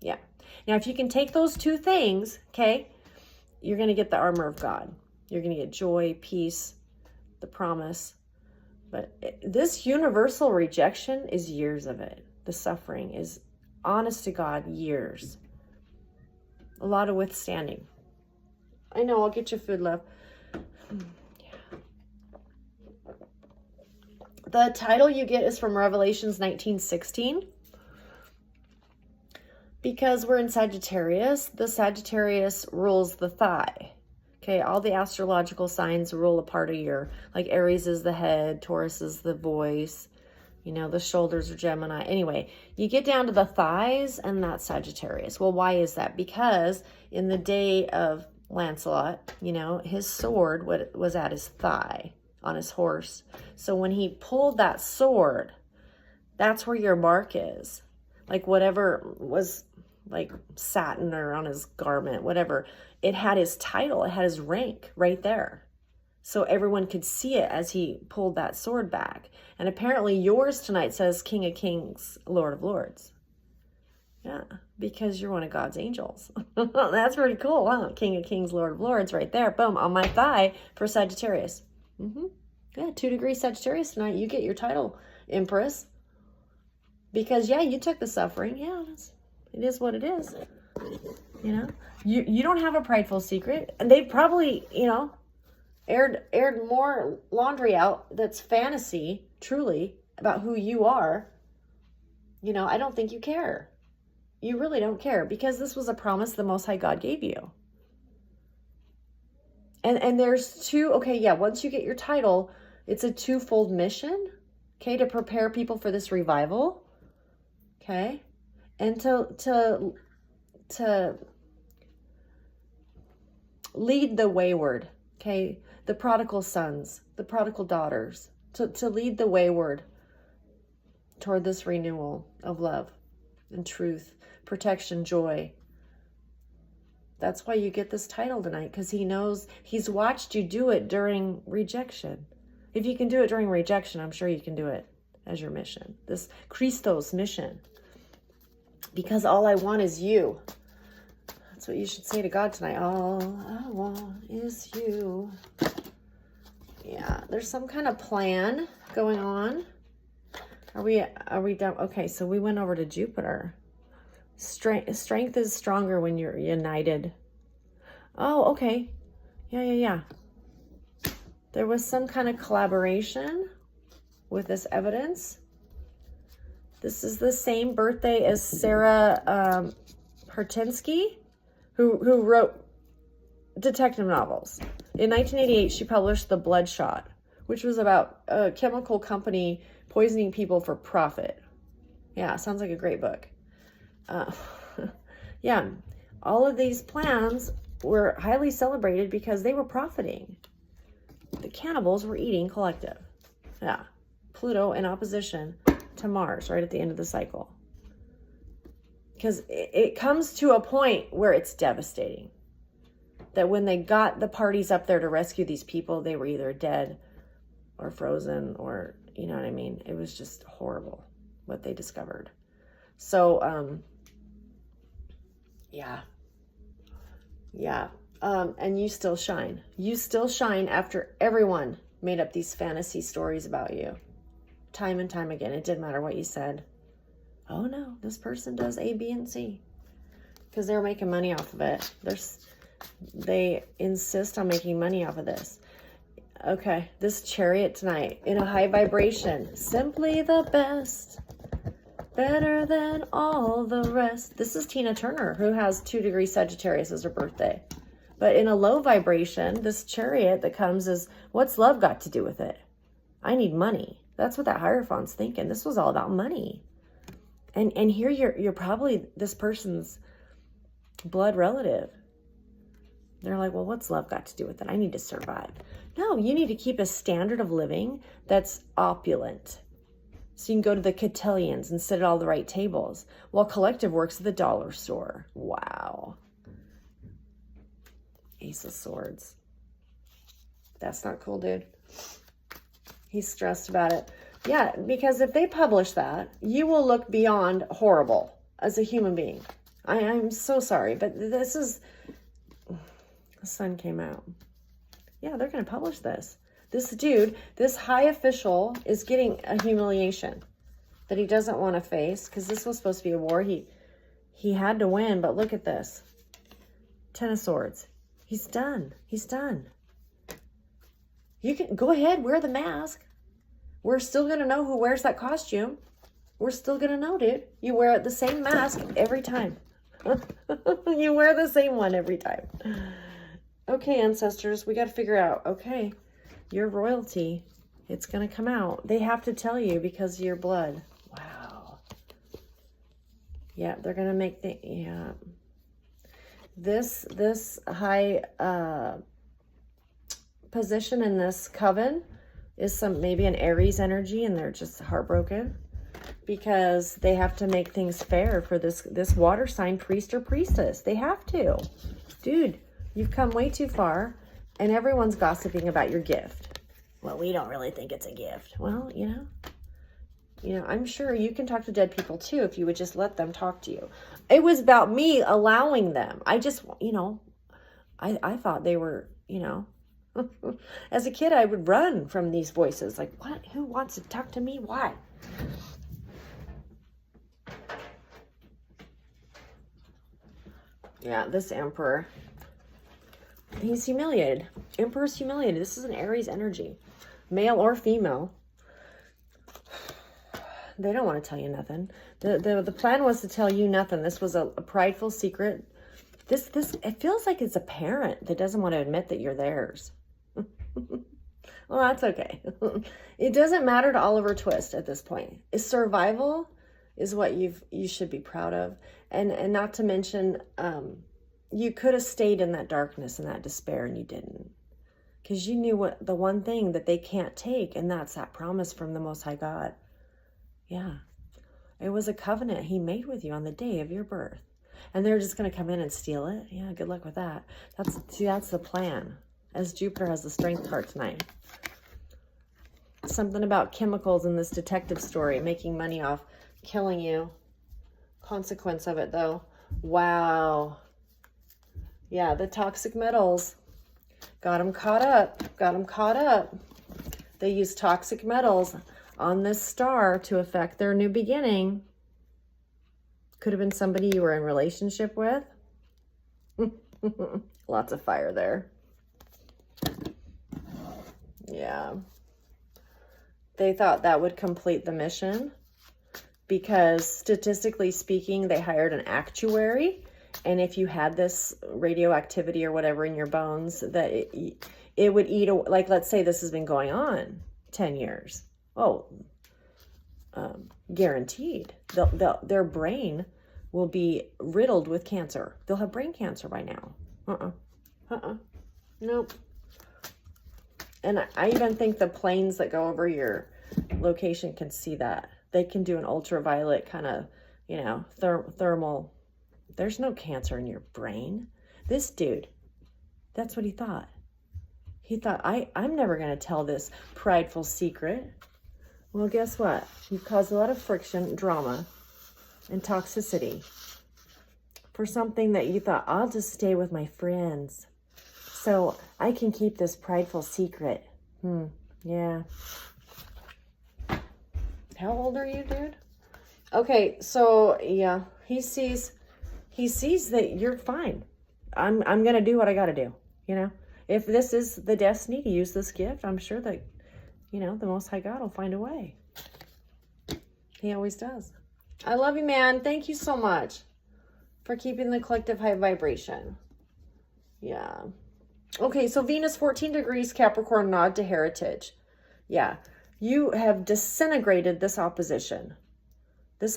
Yeah. Now, if you can take those two things, okay, you're going to get the armor of God. You're going to get joy, peace, the promise. But this universal rejection is years of it. The suffering is, honest to God, years. A lot of withstanding. I know, I'll get you food, love. Yeah. The title you get is from Revelations 19:16. Because we're in Sagittarius, the Sagittarius rules the thigh. Okay, all the astrological signs rule a part of your, like Aries is the head, Taurus is the voice, you know, the shoulders are Gemini. Anyway, you get down to the thighs and that's Sagittarius. Well, why is that? Because in the day of Lancelot, you know, his sword was at his thigh on his horse. So when he pulled that sword, that's where your mark is. Like whatever was like satin or on his garment, whatever, it had his title, it had his rank right there. So everyone could see it as he pulled that sword back. And apparently yours tonight says King of Kings, Lord of Lords. Yeah, because you're one of God's angels. That's pretty cool, huh? King of Kings, Lord of Lords right there. Boom, on my thigh for Sagittarius. Yeah, 2 degrees Sagittarius tonight. You get your title, Empress. Because, yeah, you took the suffering. Yeah, it is what it is. You know, you don't have a prideful secret. And they probably, you know, aired more laundry out that's fantasy, truly, about who you are. You know, I don't think you care. You really don't care, because this was a promise the Most High God gave you. And there's two, okay, yeah, once you get your title, it's a twofold mission, okay, to prepare people for this revival, okay, and to lead the wayward, okay, the prodigal sons, the prodigal daughters, to lead the wayward toward this renewal of love and truth, protection, joy. That's why you get this title tonight, because he knows, he's watched you do it during rejection. If you can do it during rejection, I'm sure you can do it as your mission, this Christos mission. Because all I want is you. That's what you should say to God tonight. All I want is you. Yeah, there's some kind of plan going on. Are we done? Okay, so we went over to Jupiter. Strength is stronger when you're united. Oh, okay. Yeah. There was some kind of collaboration with this evidence. This is the same birthday as Sarah Hartinsky, who wrote detective novels. In 1988, she published The Bloodshot, which was about a chemical company poisoning people for profit. Yeah, sounds like a great book. Yeah, all of these plans were highly celebrated because they were profiting. The cannibals were eating collective. Yeah, Pluto in opposition to Mars right at the end of the cycle. Because it comes to a point where it's devastating. That when they got the parties up there to rescue these people, they were either dead or frozen, or, you know what I mean? It was just horrible what they discovered. So, yeah. And you still shine. You still shine after everyone made up these fantasy stories about you. Time and time again. It didn't matter what you said. Oh no, this person does A, B, and C. Because they're making money off of it. They insist on making money off of this. Okay, this Chariot tonight, in a high vibration. Simply the best. Better than all the rest. This is Tina Turner, who has 2 degrees Sagittarius as her birthday. But in a low vibration, this Chariot that comes is, what's love got to do with it? I need money. That's what that Hierophant's thinking. This was all about money. And here you're probably this person's blood relative. They're like, well, what's love got to do with it? I need to survive. No, you need to keep a standard of living that's opulent. So you can go to the cotillions and sit at all the right tables, while collective works at the dollar store. Wow. Ace of Swords. That's not cool, dude. He's stressed about it. Yeah, because if they publish that, you will look beyond horrible as a human being. I'm so sorry, but this is... The sun came out. Yeah, they're going to publish this. This dude, this high official, is getting a humiliation that he doesn't want to face, because this was supposed to be a war. He had to win, but look at this. Ten of Swords. He's done. He's done. You can go ahead, wear the mask. We're still going to know who wears that costume. We're still going to know, dude. You wear the same mask every time. You wear the same one every time. Okay, ancestors, we got to figure out, okay, your royalty, it's going to come out. They have to tell you because of your blood. Wow. Yeah, they're going to make the, yeah. This high position in this coven is maybe an Aries energy, and they're just heartbroken because they have to make things fair for this water sign priest or priestess. They have to. Dude, you've come way too far, and everyone's gossiping about your gift. Well, we don't really think it's a gift. Well, you know, I'm sure you can talk to dead people too if you would just let them talk to you. It was about me allowing them. I just, I thought they were, as a kid, I would run from these voices. Like, what? Who wants to talk to me? Why? Yeah, this emperor, he's humiliated. Emperor's humiliated. This is an Aries energy, male or female. They don't want to tell you nothing. The plan was to tell you nothing. This was a prideful secret. This it feels like it's a parent that doesn't want to admit that you're theirs. Well, that's okay. It doesn't matter to Oliver Twist at this point. Survival is what you should be proud of, and not to mention, you could have stayed in that darkness and that despair, and you didn't, because you knew what the one thing that they can't take, and that's that promise from the Most High God. Yeah, it was a covenant he made with you on the day of your birth, and they're just going to come in and steal it. Yeah, good luck with that. That's the plan. As Jupiter has the Strength card tonight. Something about chemicals in this detective story, making money off killing you. Consequence of it, though. Wow. Yeah, the toxic metals. Got them caught up. Got them caught up. They use toxic metals on this star to affect their new beginning. Could have been somebody you were in relationship with. Lots of fire there. Yeah. They thought that would complete the mission because statistically speaking, they hired an actuary. And if you had this radioactivity or whatever in your bones, that it would eat, like, let's say this has been going on 10 years. Oh, guaranteed. Their brain will be riddled with cancer. They'll have brain cancer by now. Nope. And I even think the planes that go over your location can see that. They can do an ultraviolet kind of, thermal. There's no cancer in your brain. This dude, that's what he thought. He thought, I'm never going to tell this prideful secret. Well, guess what? You've caused a lot of friction, drama, and toxicity for something that you thought, I'll just stay with my friends so I can keep this prideful secret. Yeah. How old are you, dude? Okay, so yeah, he sees that you're fine. I'm gonna do what I gotta do. If this is the destiny to use this gift, I'm sure that the Most High God will find a way. He always does. I love you, man. Thank you so much for keeping the collective high vibration. Yeah. Okay, so Venus 14 degrees Capricorn, nod to heritage. Yeah, you have disintegrated this opposition. This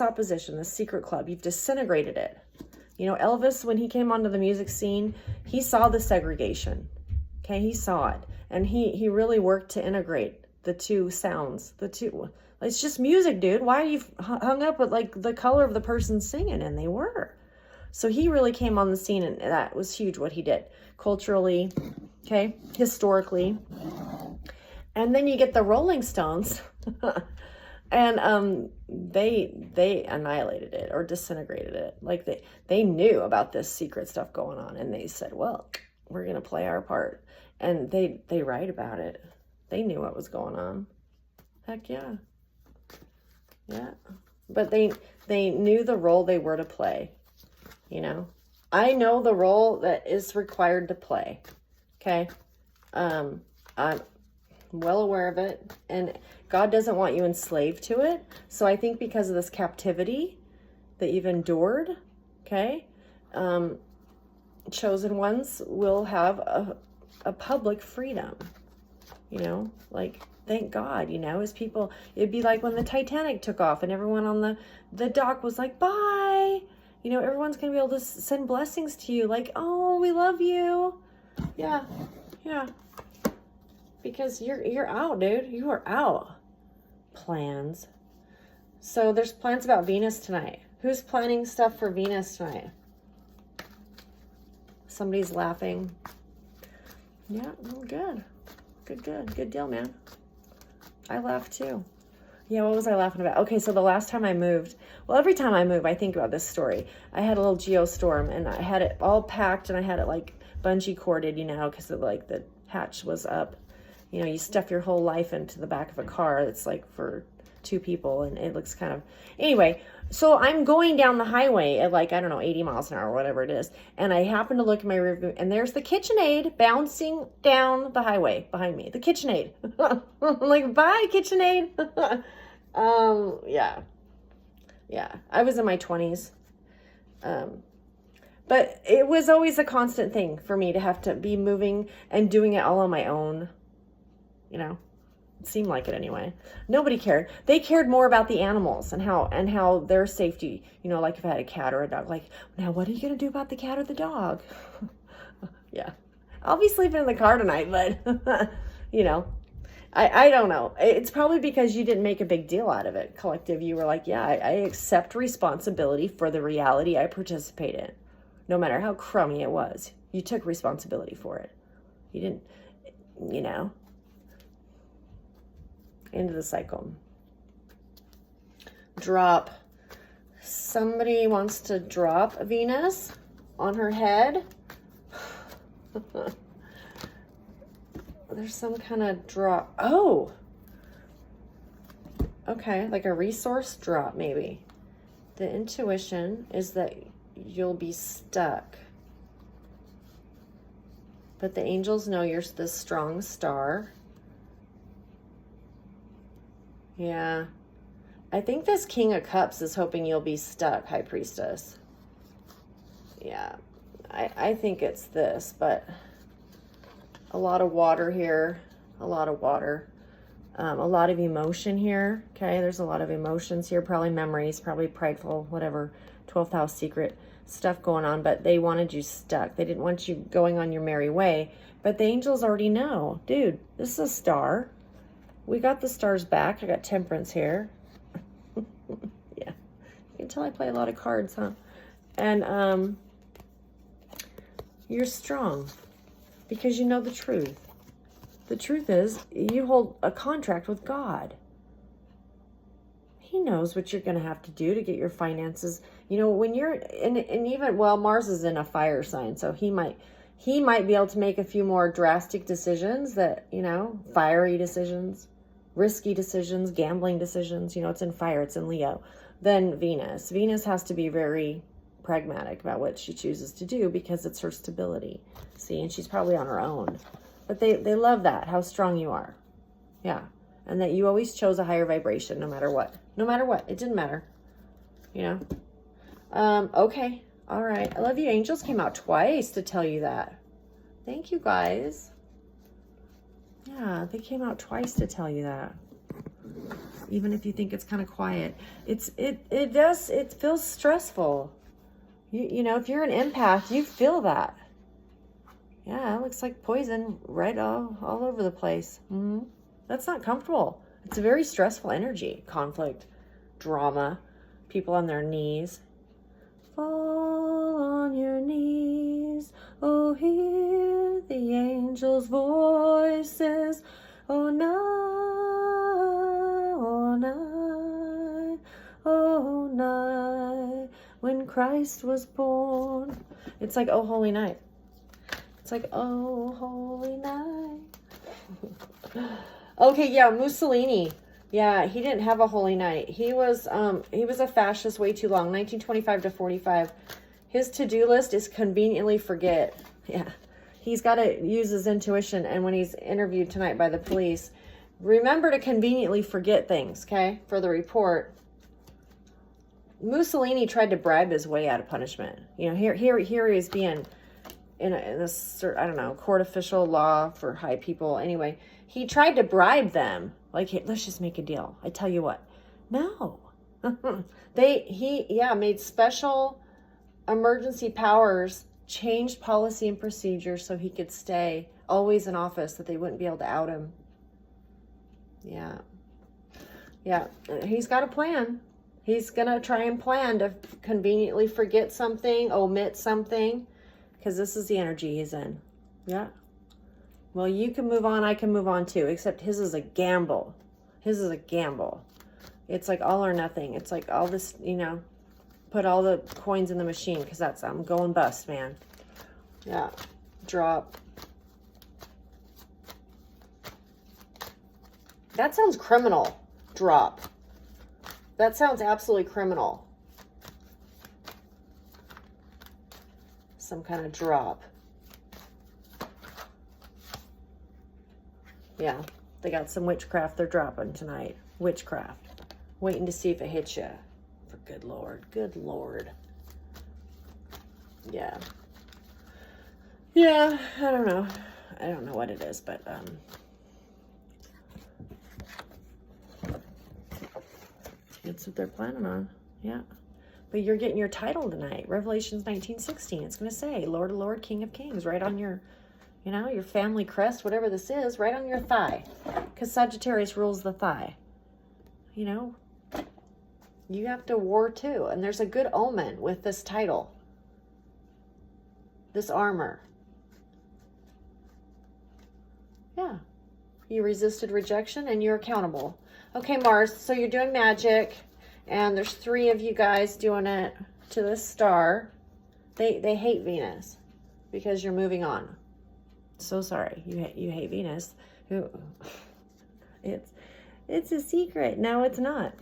secret club, you've disintegrated it. You know, Elvis, when he came onto the music scene, he saw the segregation. Okay, he saw it. And he really worked to integrate the two sounds, the two. It's just music, dude. Why are you hung up with like the color of the person singing? And they were. So he really came on the scene, and that was huge what he did culturally, okay, historically. And then you get the Rolling Stones, and they annihilated it or disintegrated it. Like they knew about this secret stuff going on, and they said, well, we're going to play our part. And they write about it. They knew what was going on. Heck yeah. Yeah. But they knew the role they were to play. You know, I know the role that is required to play. Okay. I'm well aware of it, and God doesn't want you enslaved to it. So I think because of this captivity that you've endured, okay, chosen ones will have a public freedom, you know, like, thank God, you know, as people, it'd be like when the Titanic took off and everyone on the dock was like, bye. You know, everyone's going to be able to send blessings to you. Like, oh, we love you. Yeah. Yeah. Because you're out, dude. You are out. Plans. So there's plans about Venus tonight. Who's planning stuff for Venus tonight? Somebody's laughing. Yeah, well, good. Good deal, man. I laugh too. Yeah, what was I laughing about? Okay, so the last time I moved, well, every time I move, I think about this story. I had a little geostorm, and I had it all packed, and I had it like bungee corded, you know, because like the hatch was up. You know, you stuff your whole life into the back of a car. It's like for 2 people, and it looks kind of, anyway. So I'm going down the highway at like, I don't know, 80 miles an hour or whatever it is. And I happen to look in my rear view, and there's the KitchenAid bouncing down the highway behind me. The KitchenAid. I'm like, bye, KitchenAid. Yeah. I was in my 20s. But it was always a constant thing for me to have to be moving and doing it all on my own. You know? It seemed like it anyway. Nobody cared. They cared more about the animals and how their safety, you know, like if I had a cat or a dog, like, now what are you going to do about the cat or the dog? Yeah. I'll be sleeping in the car tonight, but, you know, I don't know. It's probably because you didn't make a big deal out of it, collective. You were like, yeah, I accept responsibility for the reality I participate in, no matter how crummy it was. You took responsibility for it. You didn't, you know. Into the cycle. Drop. Somebody wants to drop Venus on her head. There's some kind of drop. Oh. Okay, like a resource drop maybe. The intuition is that you'll be stuck. But the angels know you're this strong star. Yeah. I think this King of Cups is hoping you'll be stuck, High Priestess. Yeah. I think it's this, but a lot of water here. A lot of water. A lot of emotion here. Okay, there's a lot of emotions here. Probably memories, probably prideful, whatever. 12th house secret stuff going on, but they wanted you stuck. They didn't want you going on your merry way. But the angels already know. Dude, this is a star. We got the stars back. I got Temperance here. Yeah. You can tell I play a lot of cards, huh? And you're strong because you know the truth. The truth is you hold a contract with God. He knows what you're going to have to do to get your finances. You know, when you're and even, well, Mars is in a fire sign, so he might be able to make a few more drastic decisions that, you know, fiery decisions, risky decisions, gambling decisions. You know, it's in fire, it's in Leo. Then Venus. Venus has to be very pragmatic about what she chooses to do because it's her stability. See, and she's probably on her own. But they love that, how strong you are. Yeah. And that you always chose a higher vibration no matter what. No matter what. It didn't matter. You know? Okay. All right. I love you. Angels came out twice to tell you that. Thank you, guys. Yeah, they came out twice to tell you that. Even if you think it's kind of quiet. It feels stressful. You know, if you're an empath, you feel that. Yeah, it looks like poison right all over the place. That's not comfortable. It's a very stressful energy. Conflict, drama, people on their knees. Fall on your knees, oh, hear the angels' voices, oh, night, oh, night, oh, night, when Christ was born. It's like, oh, holy night. It's like, oh, holy night. Okay, yeah, Mussolini. Yeah, he didn't have a holy night. He was a fascist way too long, 1925 to 45. His to-do list is conveniently forget. Yeah, he's got to use his intuition. And when he's interviewed tonight by the police, remember to conveniently forget things, okay, for the report. Mussolini tried to bribe his way out of punishment. You know, here he is being in a I don't know, court official law for high people. Anyway, he tried to bribe them. Like, hey, let's just make a deal. I tell you what. No. He made special emergency powers, changed policy and procedures so he could stay always in office, that they wouldn't be able to out him. Yeah. Yeah. He's got a plan. He's going to try and plan to conveniently forget something, omit something, because this is the energy he's in. Yeah. Well, you can move on, I can move on too, except his is a gamble. His is a gamble. It's like all or nothing. It's like all this, you know, put all the coins in the machine, because I'm going bust, man. Yeah. Drop. That sounds criminal. Drop. That sounds absolutely criminal. Some kind of drop. Yeah, they got some witchcraft they're dropping tonight. Witchcraft. Waiting to see if it hits you. For good Lord. Good Lord. Yeah. Yeah, I don't know. I don't know what it is, but that's what they're planning on. Yeah. But you're getting your title tonight. Revelations 19:16. It's going to say, Lord of Lord, King of Kings, right on your, you know, your family crest, whatever this is, right on your thigh. Because Sagittarius rules the thigh. You know, you have to war too. And there's a good omen with this title. This armor. Yeah. You resisted rejection and you're accountable. Okay, Mars, so you're doing magic. And there's 3 of you guys doing it to this star. They hate Venus because you're moving on. So sorry, you hate Venus. It's a secret. No, it's not.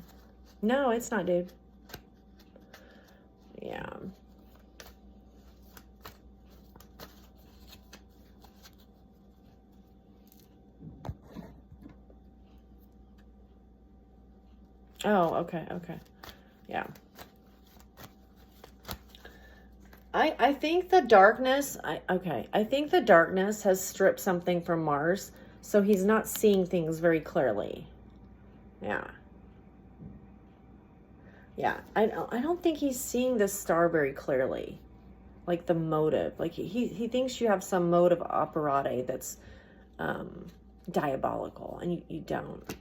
No, it's not, dude. Yeah. Oh, okay. Yeah. I think the darkness, I think the darkness has stripped something from Mars, so he's not seeing things very clearly. Yeah. Yeah, I don't think he's seeing this star very clearly. Like the motive. Like he thinks you have some motive operandi that's diabolical, and you don't.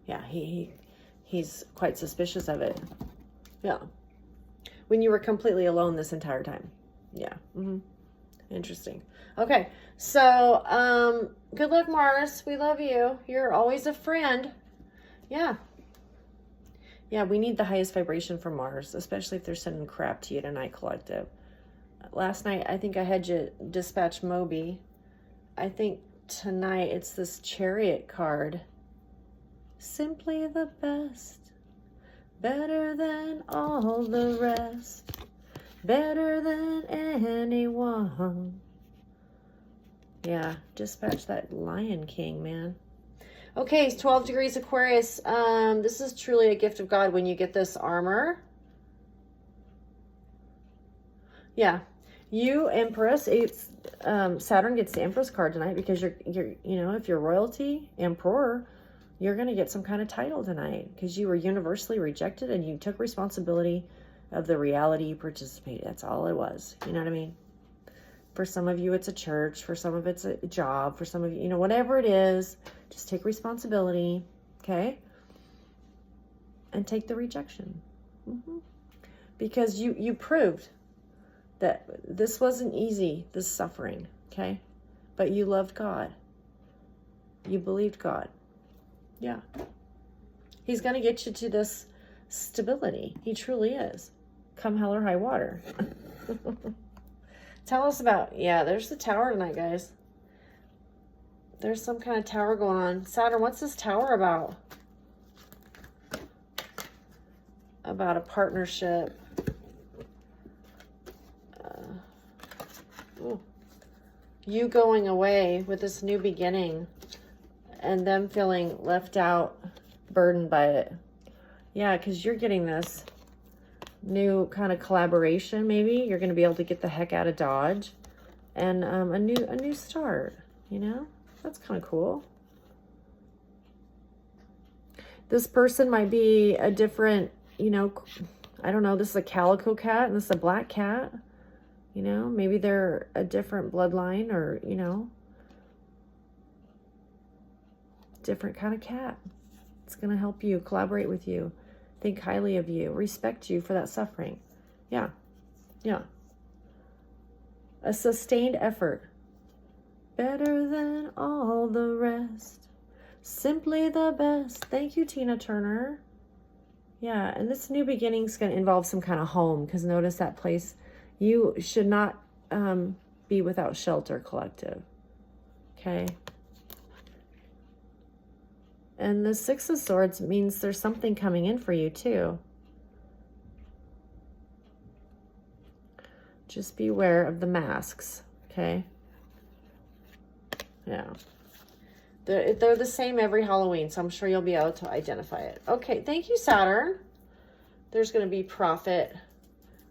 Yeah, he's quite suspicious of it. Yeah. When you were completely alone this entire time. Yeah. Interesting. Okay. So, good luck, Mars. We love you. You're always a friend. Yeah. Yeah, we need the highest vibration from Mars, especially if they're sending crap to you tonight, collective. Last night, I think I had you dispatch Moby. I think tonight it's this Chariot card. Simply the best. Better than all the rest. Better than anyone. Yeah, dispatch that Lion King, man. Okay, 12 degrees Aquarius. This is truly a gift of God when you get this armor. Yeah. You, Empress, it's Saturn gets the Empress card tonight because you're you know, if you're royalty, emperor, you're going to get some kind of title tonight because you were universally rejected and you took responsibility of the reality you participated. That's all it was. You know what I mean? For some of you, it's a church. For some of it's a job. For some of you, whatever it is, just take responsibility, okay? And take the rejection. Because you proved that this wasn't easy, this suffering, okay? But you loved God. You believed God. Yeah. He's going to get you to this stability. He truly is. Come hell or high water. Tell us about, there's the tower tonight, guys. There's some kind of tower going on. Saturn, what's this tower about? About a partnership. You going away with this new beginning and them feeling left out, burdened by it. Yeah, because you're getting this new kind of collaboration. Maybe you're going to be able to get the heck out of Dodge and a new start. That's kind of cool. This person might be a different, I don't know. This is a calico cat and this is a black cat. Maybe they're a different bloodline or different kind of cat. It's going to help you, collaborate with you, think highly of you, respect you for that suffering. Yeah. A sustained effort. Better than all the rest. Simply the best. Thank you, Tina Turner. Yeah, and this new beginning is going to involve some kind of home, because notice that place, you should not be without shelter, collective. Okay? And the Six of Swords means there's something coming in for you too. Just beware of the masks, okay? Yeah. They're the same every Halloween, so I'm sure you'll be able to identify it. Okay, thank you, Saturn. There's going to be profit.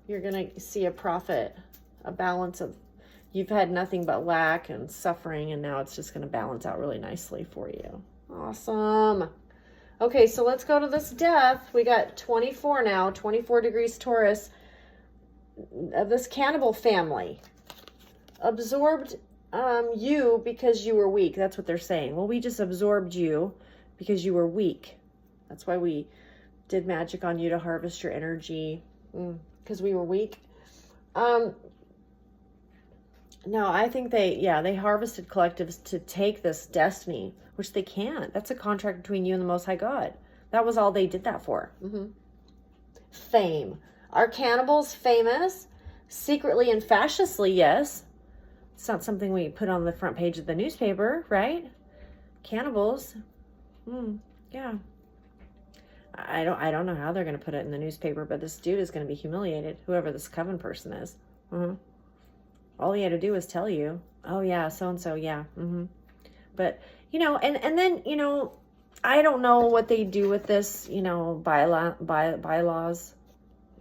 You're going to see a profit, a balance of, you've had nothing but lack and suffering, and now it's just going to balance out really nicely for you. Awesome. Okay, so let's go to this death. We got 24 now, 24 degrees Taurus. This cannibal family absorbed you because you were weak. That's what they're saying. Well, we just absorbed you because you were weak. That's why we did magic on you to harvest your energy, because we were weak. No, I think they harvested collectives to take this destiny, which they can't. That's a contract between you and the Most High God. That was all they did that for. Fame. Are cannibals famous? Secretly and fascistly, yes. It's not something we put on the front page of the newspaper, right? Cannibals. Yeah. I don't know how they're going to put it in the newspaper, but this dude is going to be humiliated, whoever this coven person is. All he had to do was tell you, oh yeah, so-and-so, yeah. But, and then, I don't know what they do with this, bylaws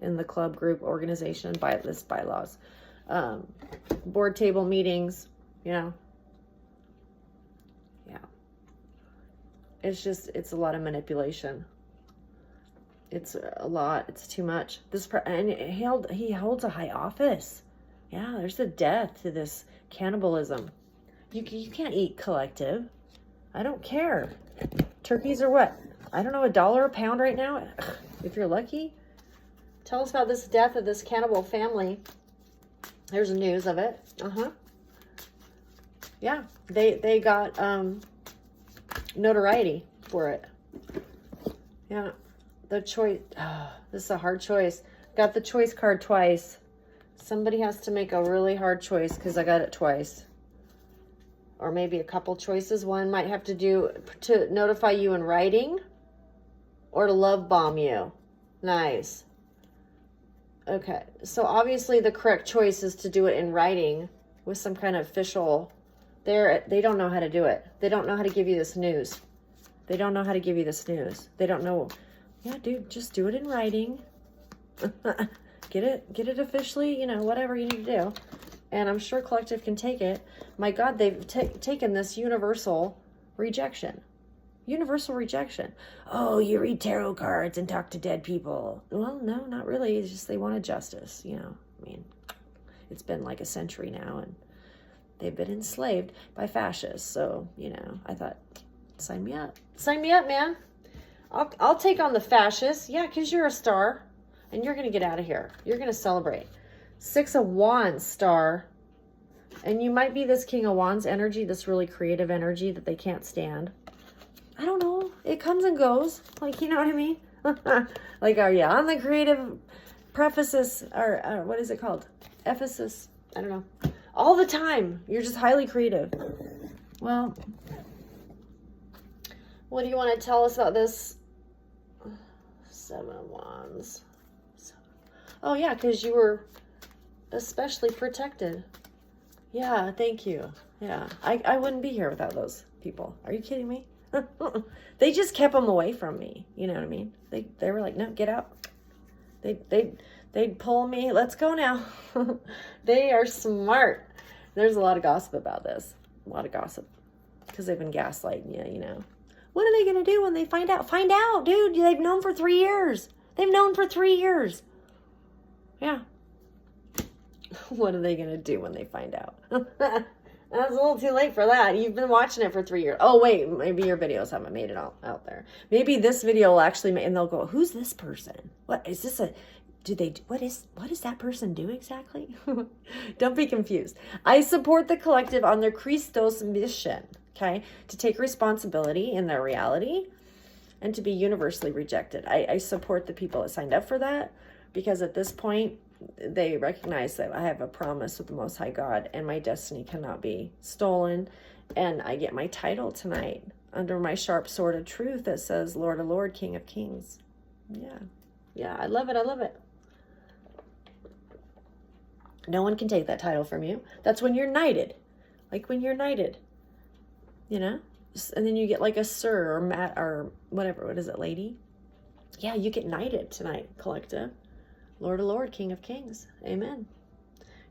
in the club group organization, bylaws, board table meetings, Yeah. It's a lot of manipulation. It's a lot. It's too much. And he holds a high office. Yeah, there's a death to this cannibalism. You can't eat collective. I don't care. Turkeys are what? I don't know, $1 a pound right now? If you're lucky. Tell us about this death of this cannibal family. There's news of it. Yeah, they got notoriety for it. Yeah, the choice. This is a hard choice. Got the choice card twice. Somebody has to make a really hard choice because I got it twice. Or maybe a couple choices. One might have to do to notify you in writing or to love bomb you. Nice. Okay, so obviously the correct choice is to do it in writing with some kind of official. They don't know how to do it. They don't know how to give you this news. They don't know how to give you this news. They don't know. Yeah, dude, just do it in writing. Get it officially, whatever you need to do. And I'm sure collective can take it. My God, they've taken this universal rejection. Universal rejection. Oh, you read tarot cards and talk to dead people. Well, no, not really. It's just they wanted justice, you know. I mean, it's been like a century now, and they've been enslaved by fascists. So, you know, I thought, sign me up. Sign me up, man. I'll take on the fascists. Yeah, because you're a star, and you're going to get out of here. You're going to celebrate. 6 of Wands, star. And you might be this King of Wands energy, this really creative energy that they can't stand. I don't know. It comes and goes. Like, you know what I mean? Like, are you on the creative prefaces, or what is it called? Ephesus? I don't know. All the time. You're just highly creative. Well, what do you want to tell us about this? 7 of Wands. Oh, yeah, because you were especially protected. Yeah, thank you. Yeah, I wouldn't be here without those people. Are you kidding me? They just kept them away from me. You know what I mean? They were like, no, get out. They'd pull me. Let's go now. They are smart. There's a lot of gossip about this. A lot of gossip. Because they've been gaslighting you, you know. What are they going to do when they find out? Find out, dude. They've known for 3 years. They've known for 3 years. Yeah. What are they going to do when they find out? That's a little too late for that. You've been watching it for 3 years. Oh, wait. Maybe your videos haven't made it out there. Maybe this video will actually make, and they'll go, who's this person? What is this what does that person do exactly? Don't be confused. I support the collective on their Christos mission, okay? To take responsibility in their reality and to be universally rejected. I support the people that signed up for that because at this point, they recognize that I have a promise with the Most High God and my destiny cannot be stolen. And I get my title tonight under my sharp sword of truth that says Lord of Lord, King of Kings. Yeah. Yeah, I love it. I love it. No one can take that title from you. That's when you're knighted. Like when you're knighted, you know? And then you get like a sir or Matt or whatever. What is it, lady? Yeah, you get knighted tonight, collective. Lord of Lord, King of Kings. Amen.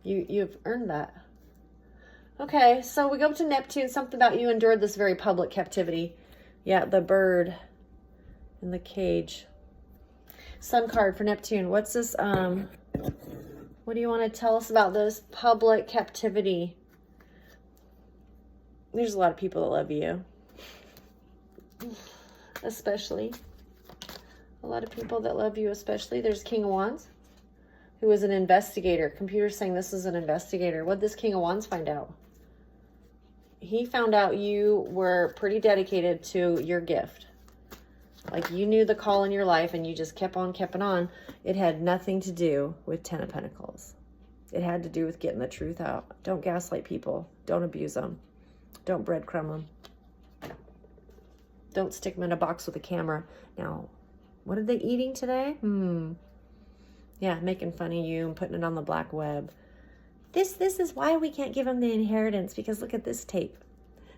You've earned that. Okay, so we go to Neptune. Something about you endured this very public captivity. Yeah, the bird in the cage. Sun card for Neptune. What's this? What do you want to tell us about this public captivity? There's a lot of people that love you. Especially. A lot of people that love you, especially. There's King of Wands, who is an investigator. Computer's saying this is an investigator. What did this King of Wands find out? He found out you were pretty dedicated to your gift. Like you knew the call in your life and you just kept on. It had nothing to do with 10 of Pentacles. It had to do with getting the truth out. Don't gaslight people. Don't abuse them. Don't breadcrumb them. Don't stick them in a box with a camera. Now, what are they eating today? Yeah, making fun of you and putting it on the black web. This is why we can't give them the inheritance, because look at this tape.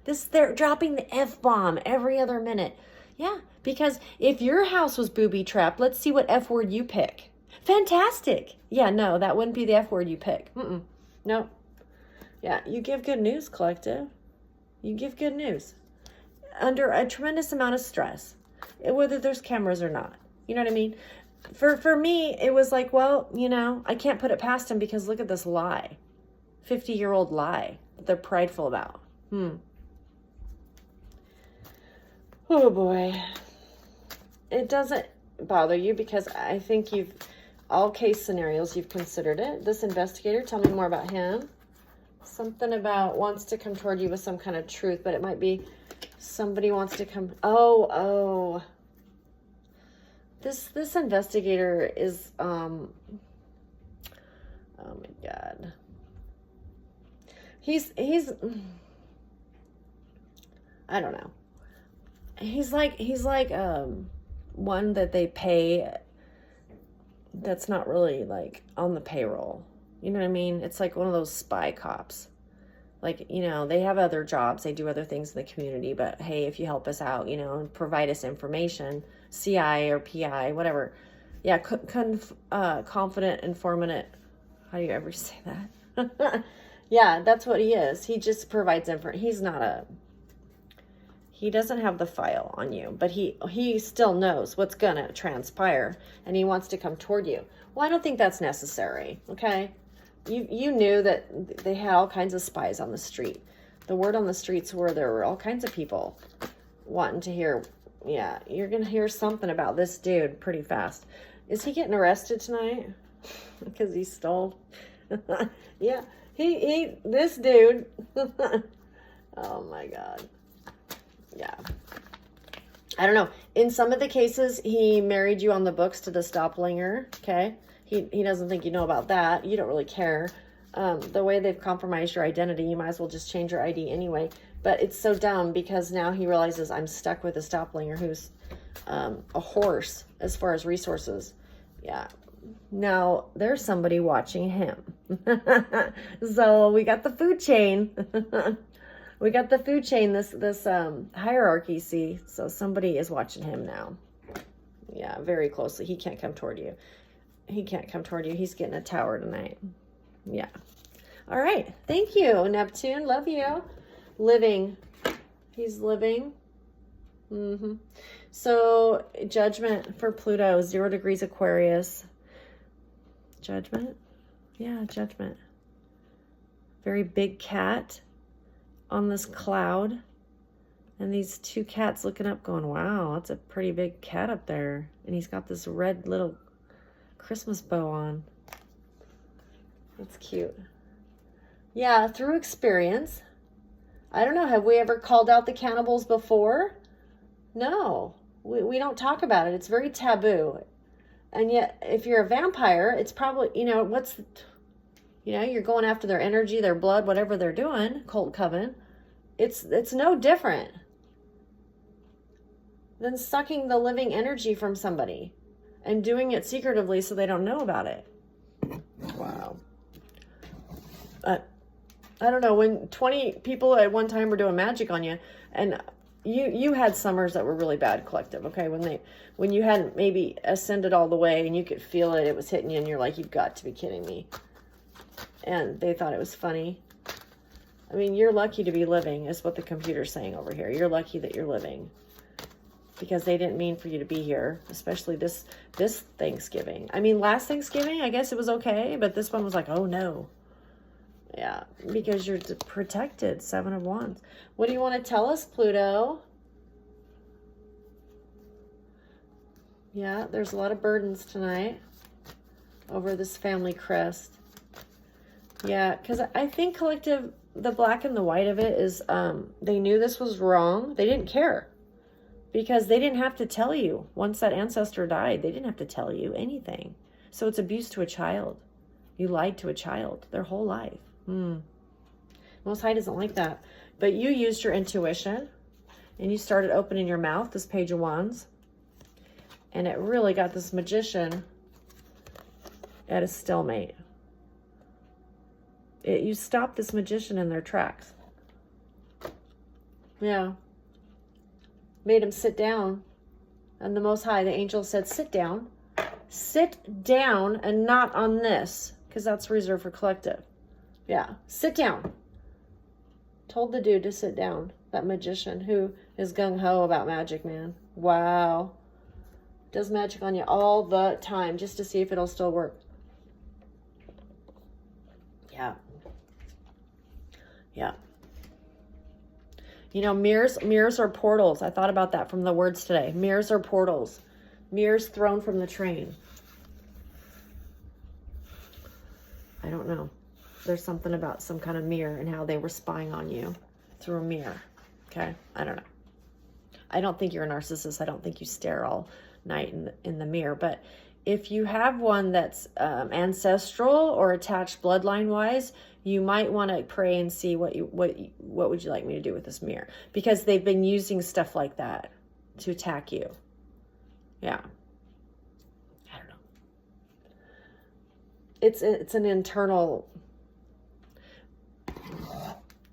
They're dropping the F-bomb every other minute. Yeah, because if your house was booby-trapped, let's see what F word you pick. Fantastic. Yeah, no, that wouldn't be the F word you pick. No. Yeah, you give good news, collective. You give good news. Under a tremendous amount of stress, whether there's cameras or not. You know what I mean? For me, it was like, well, you know, I can't put it past him because look at this lie. 50-year-old lie that they're prideful about. Oh, boy. It doesn't bother you because I think all case scenarios, you've considered it. This investigator, tell me more about him. Something about wants to come toward you with some kind of truth, but it might be somebody wants to come. Oh. This investigator is, oh my God. He's, I don't know. He's like one that they pay that's not really like on the payroll. You know what I mean? It's like one of those spy cops. Like, you know, they have other jobs. They do other things in the community. But, hey, if you help us out, you know, and provide us information, CI or PI, whatever. Yeah, confident informant. How do you ever say that? Yeah, that's what he is. He just provides information. He doesn't have the file on you, but he still knows what's gonna transpire, and he wants to come toward you. Well, I don't think that's necessary, okay? You knew that they had all kinds of spies on the street. The word on the streets were there were all kinds of people wanting to hear, yeah, you're gonna hear something about this dude pretty fast. Is he getting arrested tonight? Because he stole. Yeah, this dude. Oh my God. Yeah. I don't know. In some of the cases, he married you on the books to this doppelganger. Okay. He doesn't think you know about that. You don't really care. The way they've compromised your identity, you might as well just change your ID anyway. But it's so dumb because now he realizes I'm stuck with this doppelganger who's a horse as far as resources. Yeah. Now there's somebody watching him. So we got the food chain. We got the food chain, this hierarchy, see? So somebody is watching him now. Yeah, very closely. He can't come toward you. He can't come toward you. He's getting a tower tonight. Yeah. All right. Thank you, Neptune. Love you. Living. He's living. So, judgment for Pluto, 0 degrees Aquarius. Judgment? Yeah, judgment. Very big cat on this cloud, and these 2 cats looking up going, wow, that's a pretty big cat up there. And he's got this red little Christmas bow on. That's cute. Yeah, through experience. I don't know, have we ever called out the cannibals before? No, we don't talk about it. It's very taboo. And yet, if you're a vampire, it's probably, you're going after their energy, their blood, whatever they're doing, cult coven. It's no different than sucking the living energy from somebody and doing it secretively so they don't know about it. Wow. I don't know, when 20 people at one time were doing magic on you, and you had summers that were really bad, collective, okay? When you hadn't maybe ascended all the way and you could feel it was hitting you, and you're like, you've got to be kidding me. And they thought it was funny. I mean, you're lucky to be living, is what the computer's saying over here. You're lucky that you're living. Because they didn't mean for you to be here, especially this Thanksgiving. I mean, last Thanksgiving, I guess it was okay, but this one was like, oh no. Yeah, because you're protected, 7 of Wands. What do you want to tell us, Pluto? Yeah, there's a lot of burdens tonight over this family crest. Yeah, because I think collective, the black and the white of it is they knew this was wrong. They didn't care because they didn't have to tell you. Once that ancestor died, they didn't have to tell you anything. So it's abuse to a child. You lied to a child their whole life. Most High doesn't like that. But you used your intuition and you started opening your mouth, this Page of Wands. And it really got this magician at a stalemate. You stopped this magician in their tracks. Yeah. Made him sit down. And the Most High, the angel said, sit down. Sit down and not on this. Because that's reserved for collective. Yeah. Sit down. Told the dude to sit down. That magician who is gung-ho about magic, man. Wow. Does magic on you all the time just to see if it'll still work. Yeah. Yeah. You know, mirrors are portals. I thought about that from the words today. Mirrors are portals. Mirrors thrown from the train. I don't know. There's something about some kind of mirror and how they were spying on you through a mirror. Okay? I don't know. I don't think you're a narcissist. I don't think you stare all night in the mirror. But if you have one that's ancestral or attached bloodline wise, you might want to pray and see what would you like me to do with this mirror, because they've been using stuff like that to attack you. Yeah. I don't know. It's an internal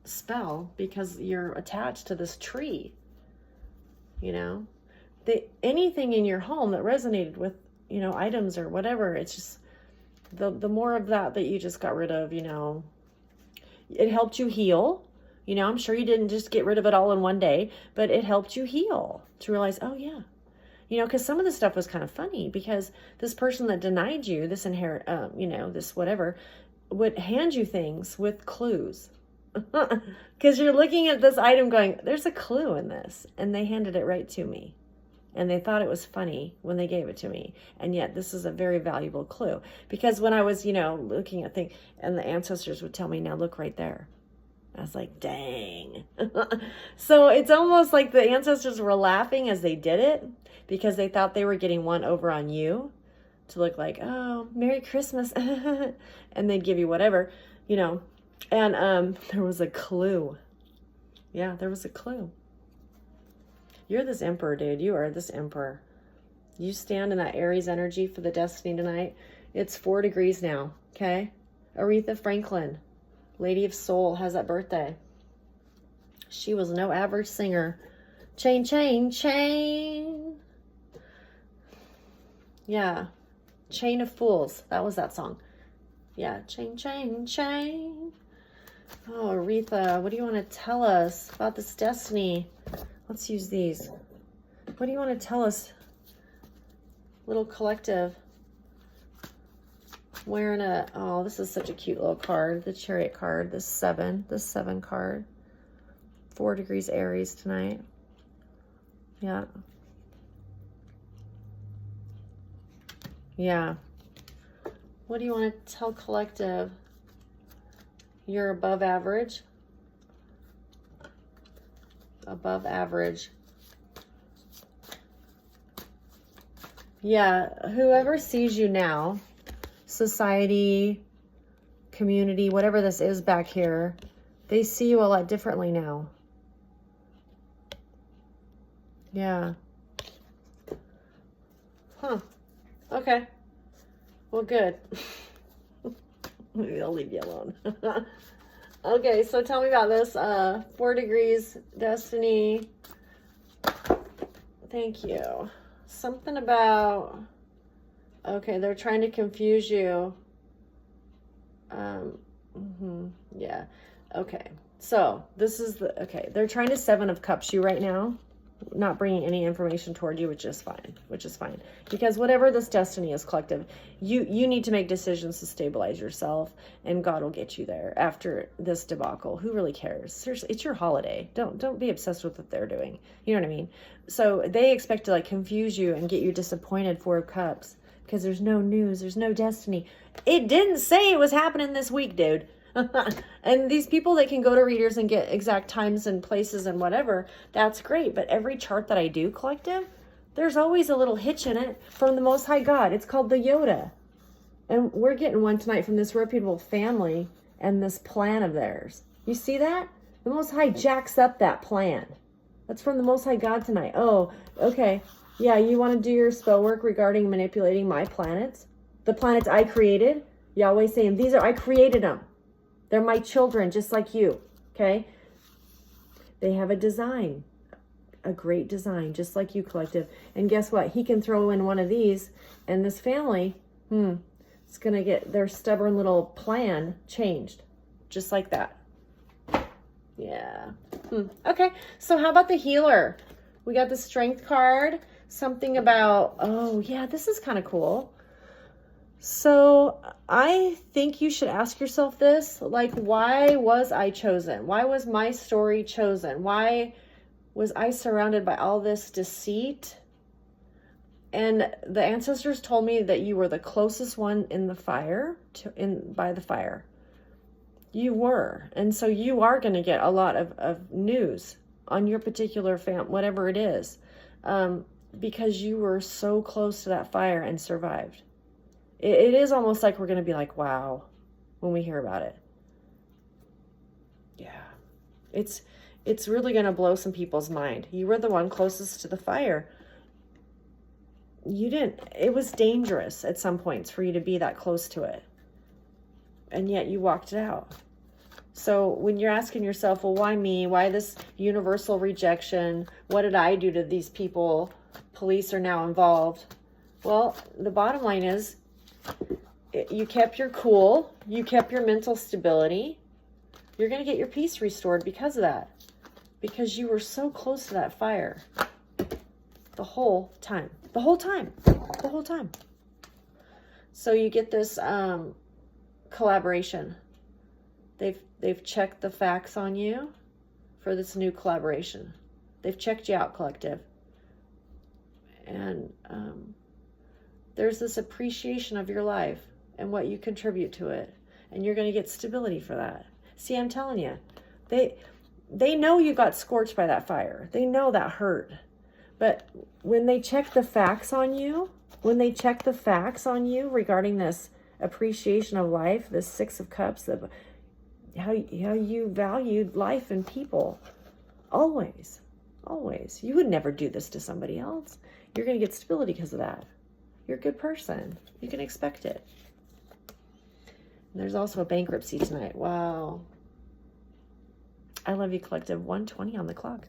spell because you're attached to this tree. You know, anything in your home that resonated with, you know, items or whatever, it's just the more of that you just got rid of, you know, it helped you heal. You know, I'm sure you didn't just get rid of it all in one day, but it helped you heal to realize, oh yeah. You know, because some of the stuff was kind of funny because this person that denied you, this this whatever, would hand you things with clues. Because you're looking at this item going, there's a clue in this. And they handed it right to me. And they thought it was funny when they gave it to me. And yet this is a very valuable clue. Because when I was, looking at things, and the ancestors would tell me, now look right there. I was like, dang. So it's almost like the ancestors were laughing as they did it because they thought they were getting one over on you to look like, oh, Merry Christmas. And they'd give you whatever, And there was a clue. Yeah, there was a clue. You're this emperor, dude. You are this emperor. You stand in that Aries energy for the destiny tonight. It's 4 degrees now, okay? Aretha Franklin, Lady of Soul, has that birthday. She was no average singer. Chain, chain, chain. Yeah. Chain of Fools. That was that song. Yeah. Chain, chain, chain. Oh, Aretha, what do you want to tell us about this destiny? Let's use these. What do you want to tell us? Little collective. Wearing this is such a cute little card. The Chariot card, the 7 card. 4 degrees Aries tonight. Yeah. Yeah. What do you want to tell collective? You're above average. Above average. Yeah, whoever sees you now, society, community, whatever this is back here, they see you a lot differently now. Yeah. Huh. Okay. Well, good. Maybe I'll leave you alone. Okay, so tell me about this. 4 degrees, destiny. Thank you. Something about... Okay, they're trying to confuse you. Yeah. Okay. So, this is the... Okay, they're trying to 7 of Cups you right now. Not bringing any information toward you, which is fine. Because whatever this destiny is, collective, you need to make decisions to stabilize yourself, and God will get you there after this debacle. Who really cares? Seriously, it's your holiday. Don't be obsessed with what they're doing. You know what I mean? So they expect to confuse you and get you disappointed. 4 of Cups, because there's no news, there's no destiny. It didn't say it was happening this week, dude. And these people that can go to readers and get exact times and places and whatever, that's great. But every chart that I do, collective, there's always a little hitch in it from the Most High God. It's called the Yoda. And we're getting one tonight from this reputable family and this plan of theirs. You see that? The Most High jacks up that plan. That's from the Most High God tonight. Oh, okay. Yeah, you want to do your spell work regarding manipulating my planets? The planets I created? Yahweh saying, I created them. They're my children, just like you, okay? They have a design, a great design, just like you, collective. And guess what? He can throw in one of these, and this family, it's going to get their stubborn little plan changed, just like that. Yeah. Okay, so how about the Healer? We got the Strength card, something about, oh, yeah, this is kind of cool. So I think you should ask yourself this, why was I chosen? Why was my story chosen? Why was I surrounded by all this deceit? And the ancestors told me that you were the closest one in the fire, by the fire. You were. And so you are going to get a lot of news on your particular whatever it is, because you were so close to that fire and survived. It is almost like we're going to be like, wow, when we hear about it. Yeah. It's really going to blow some people's mind. You were the one closest to the fire. It was dangerous at some points for you to be that close to it. And yet you walked it out. So when you're asking yourself, well, why me? Why this universal rejection? What did I do to these people? Police are now involved. Well, the bottom line is, you kept your cool, you kept your mental stability, You're going to get your peace restored because of that. Because you were so close to that fire the whole time. The whole time. The whole time. So you get this collaboration. They've checked the facts on you for this new collaboration. They've checked you out, collective. And there's this appreciation of your life and what you contribute to it. And you're going to get stability for that. See, I'm telling you, they know you got scorched by that fire. They know that hurt. But when they check the facts on you, regarding this appreciation of life, this Six of Cups, how you valued life and people, always, always. You would never do this to somebody else. You're going to get stability because of that. You're a good person. You can expect it. And there's also a bankruptcy tonight. Wow. I love you, collective. 1:20 on the clock.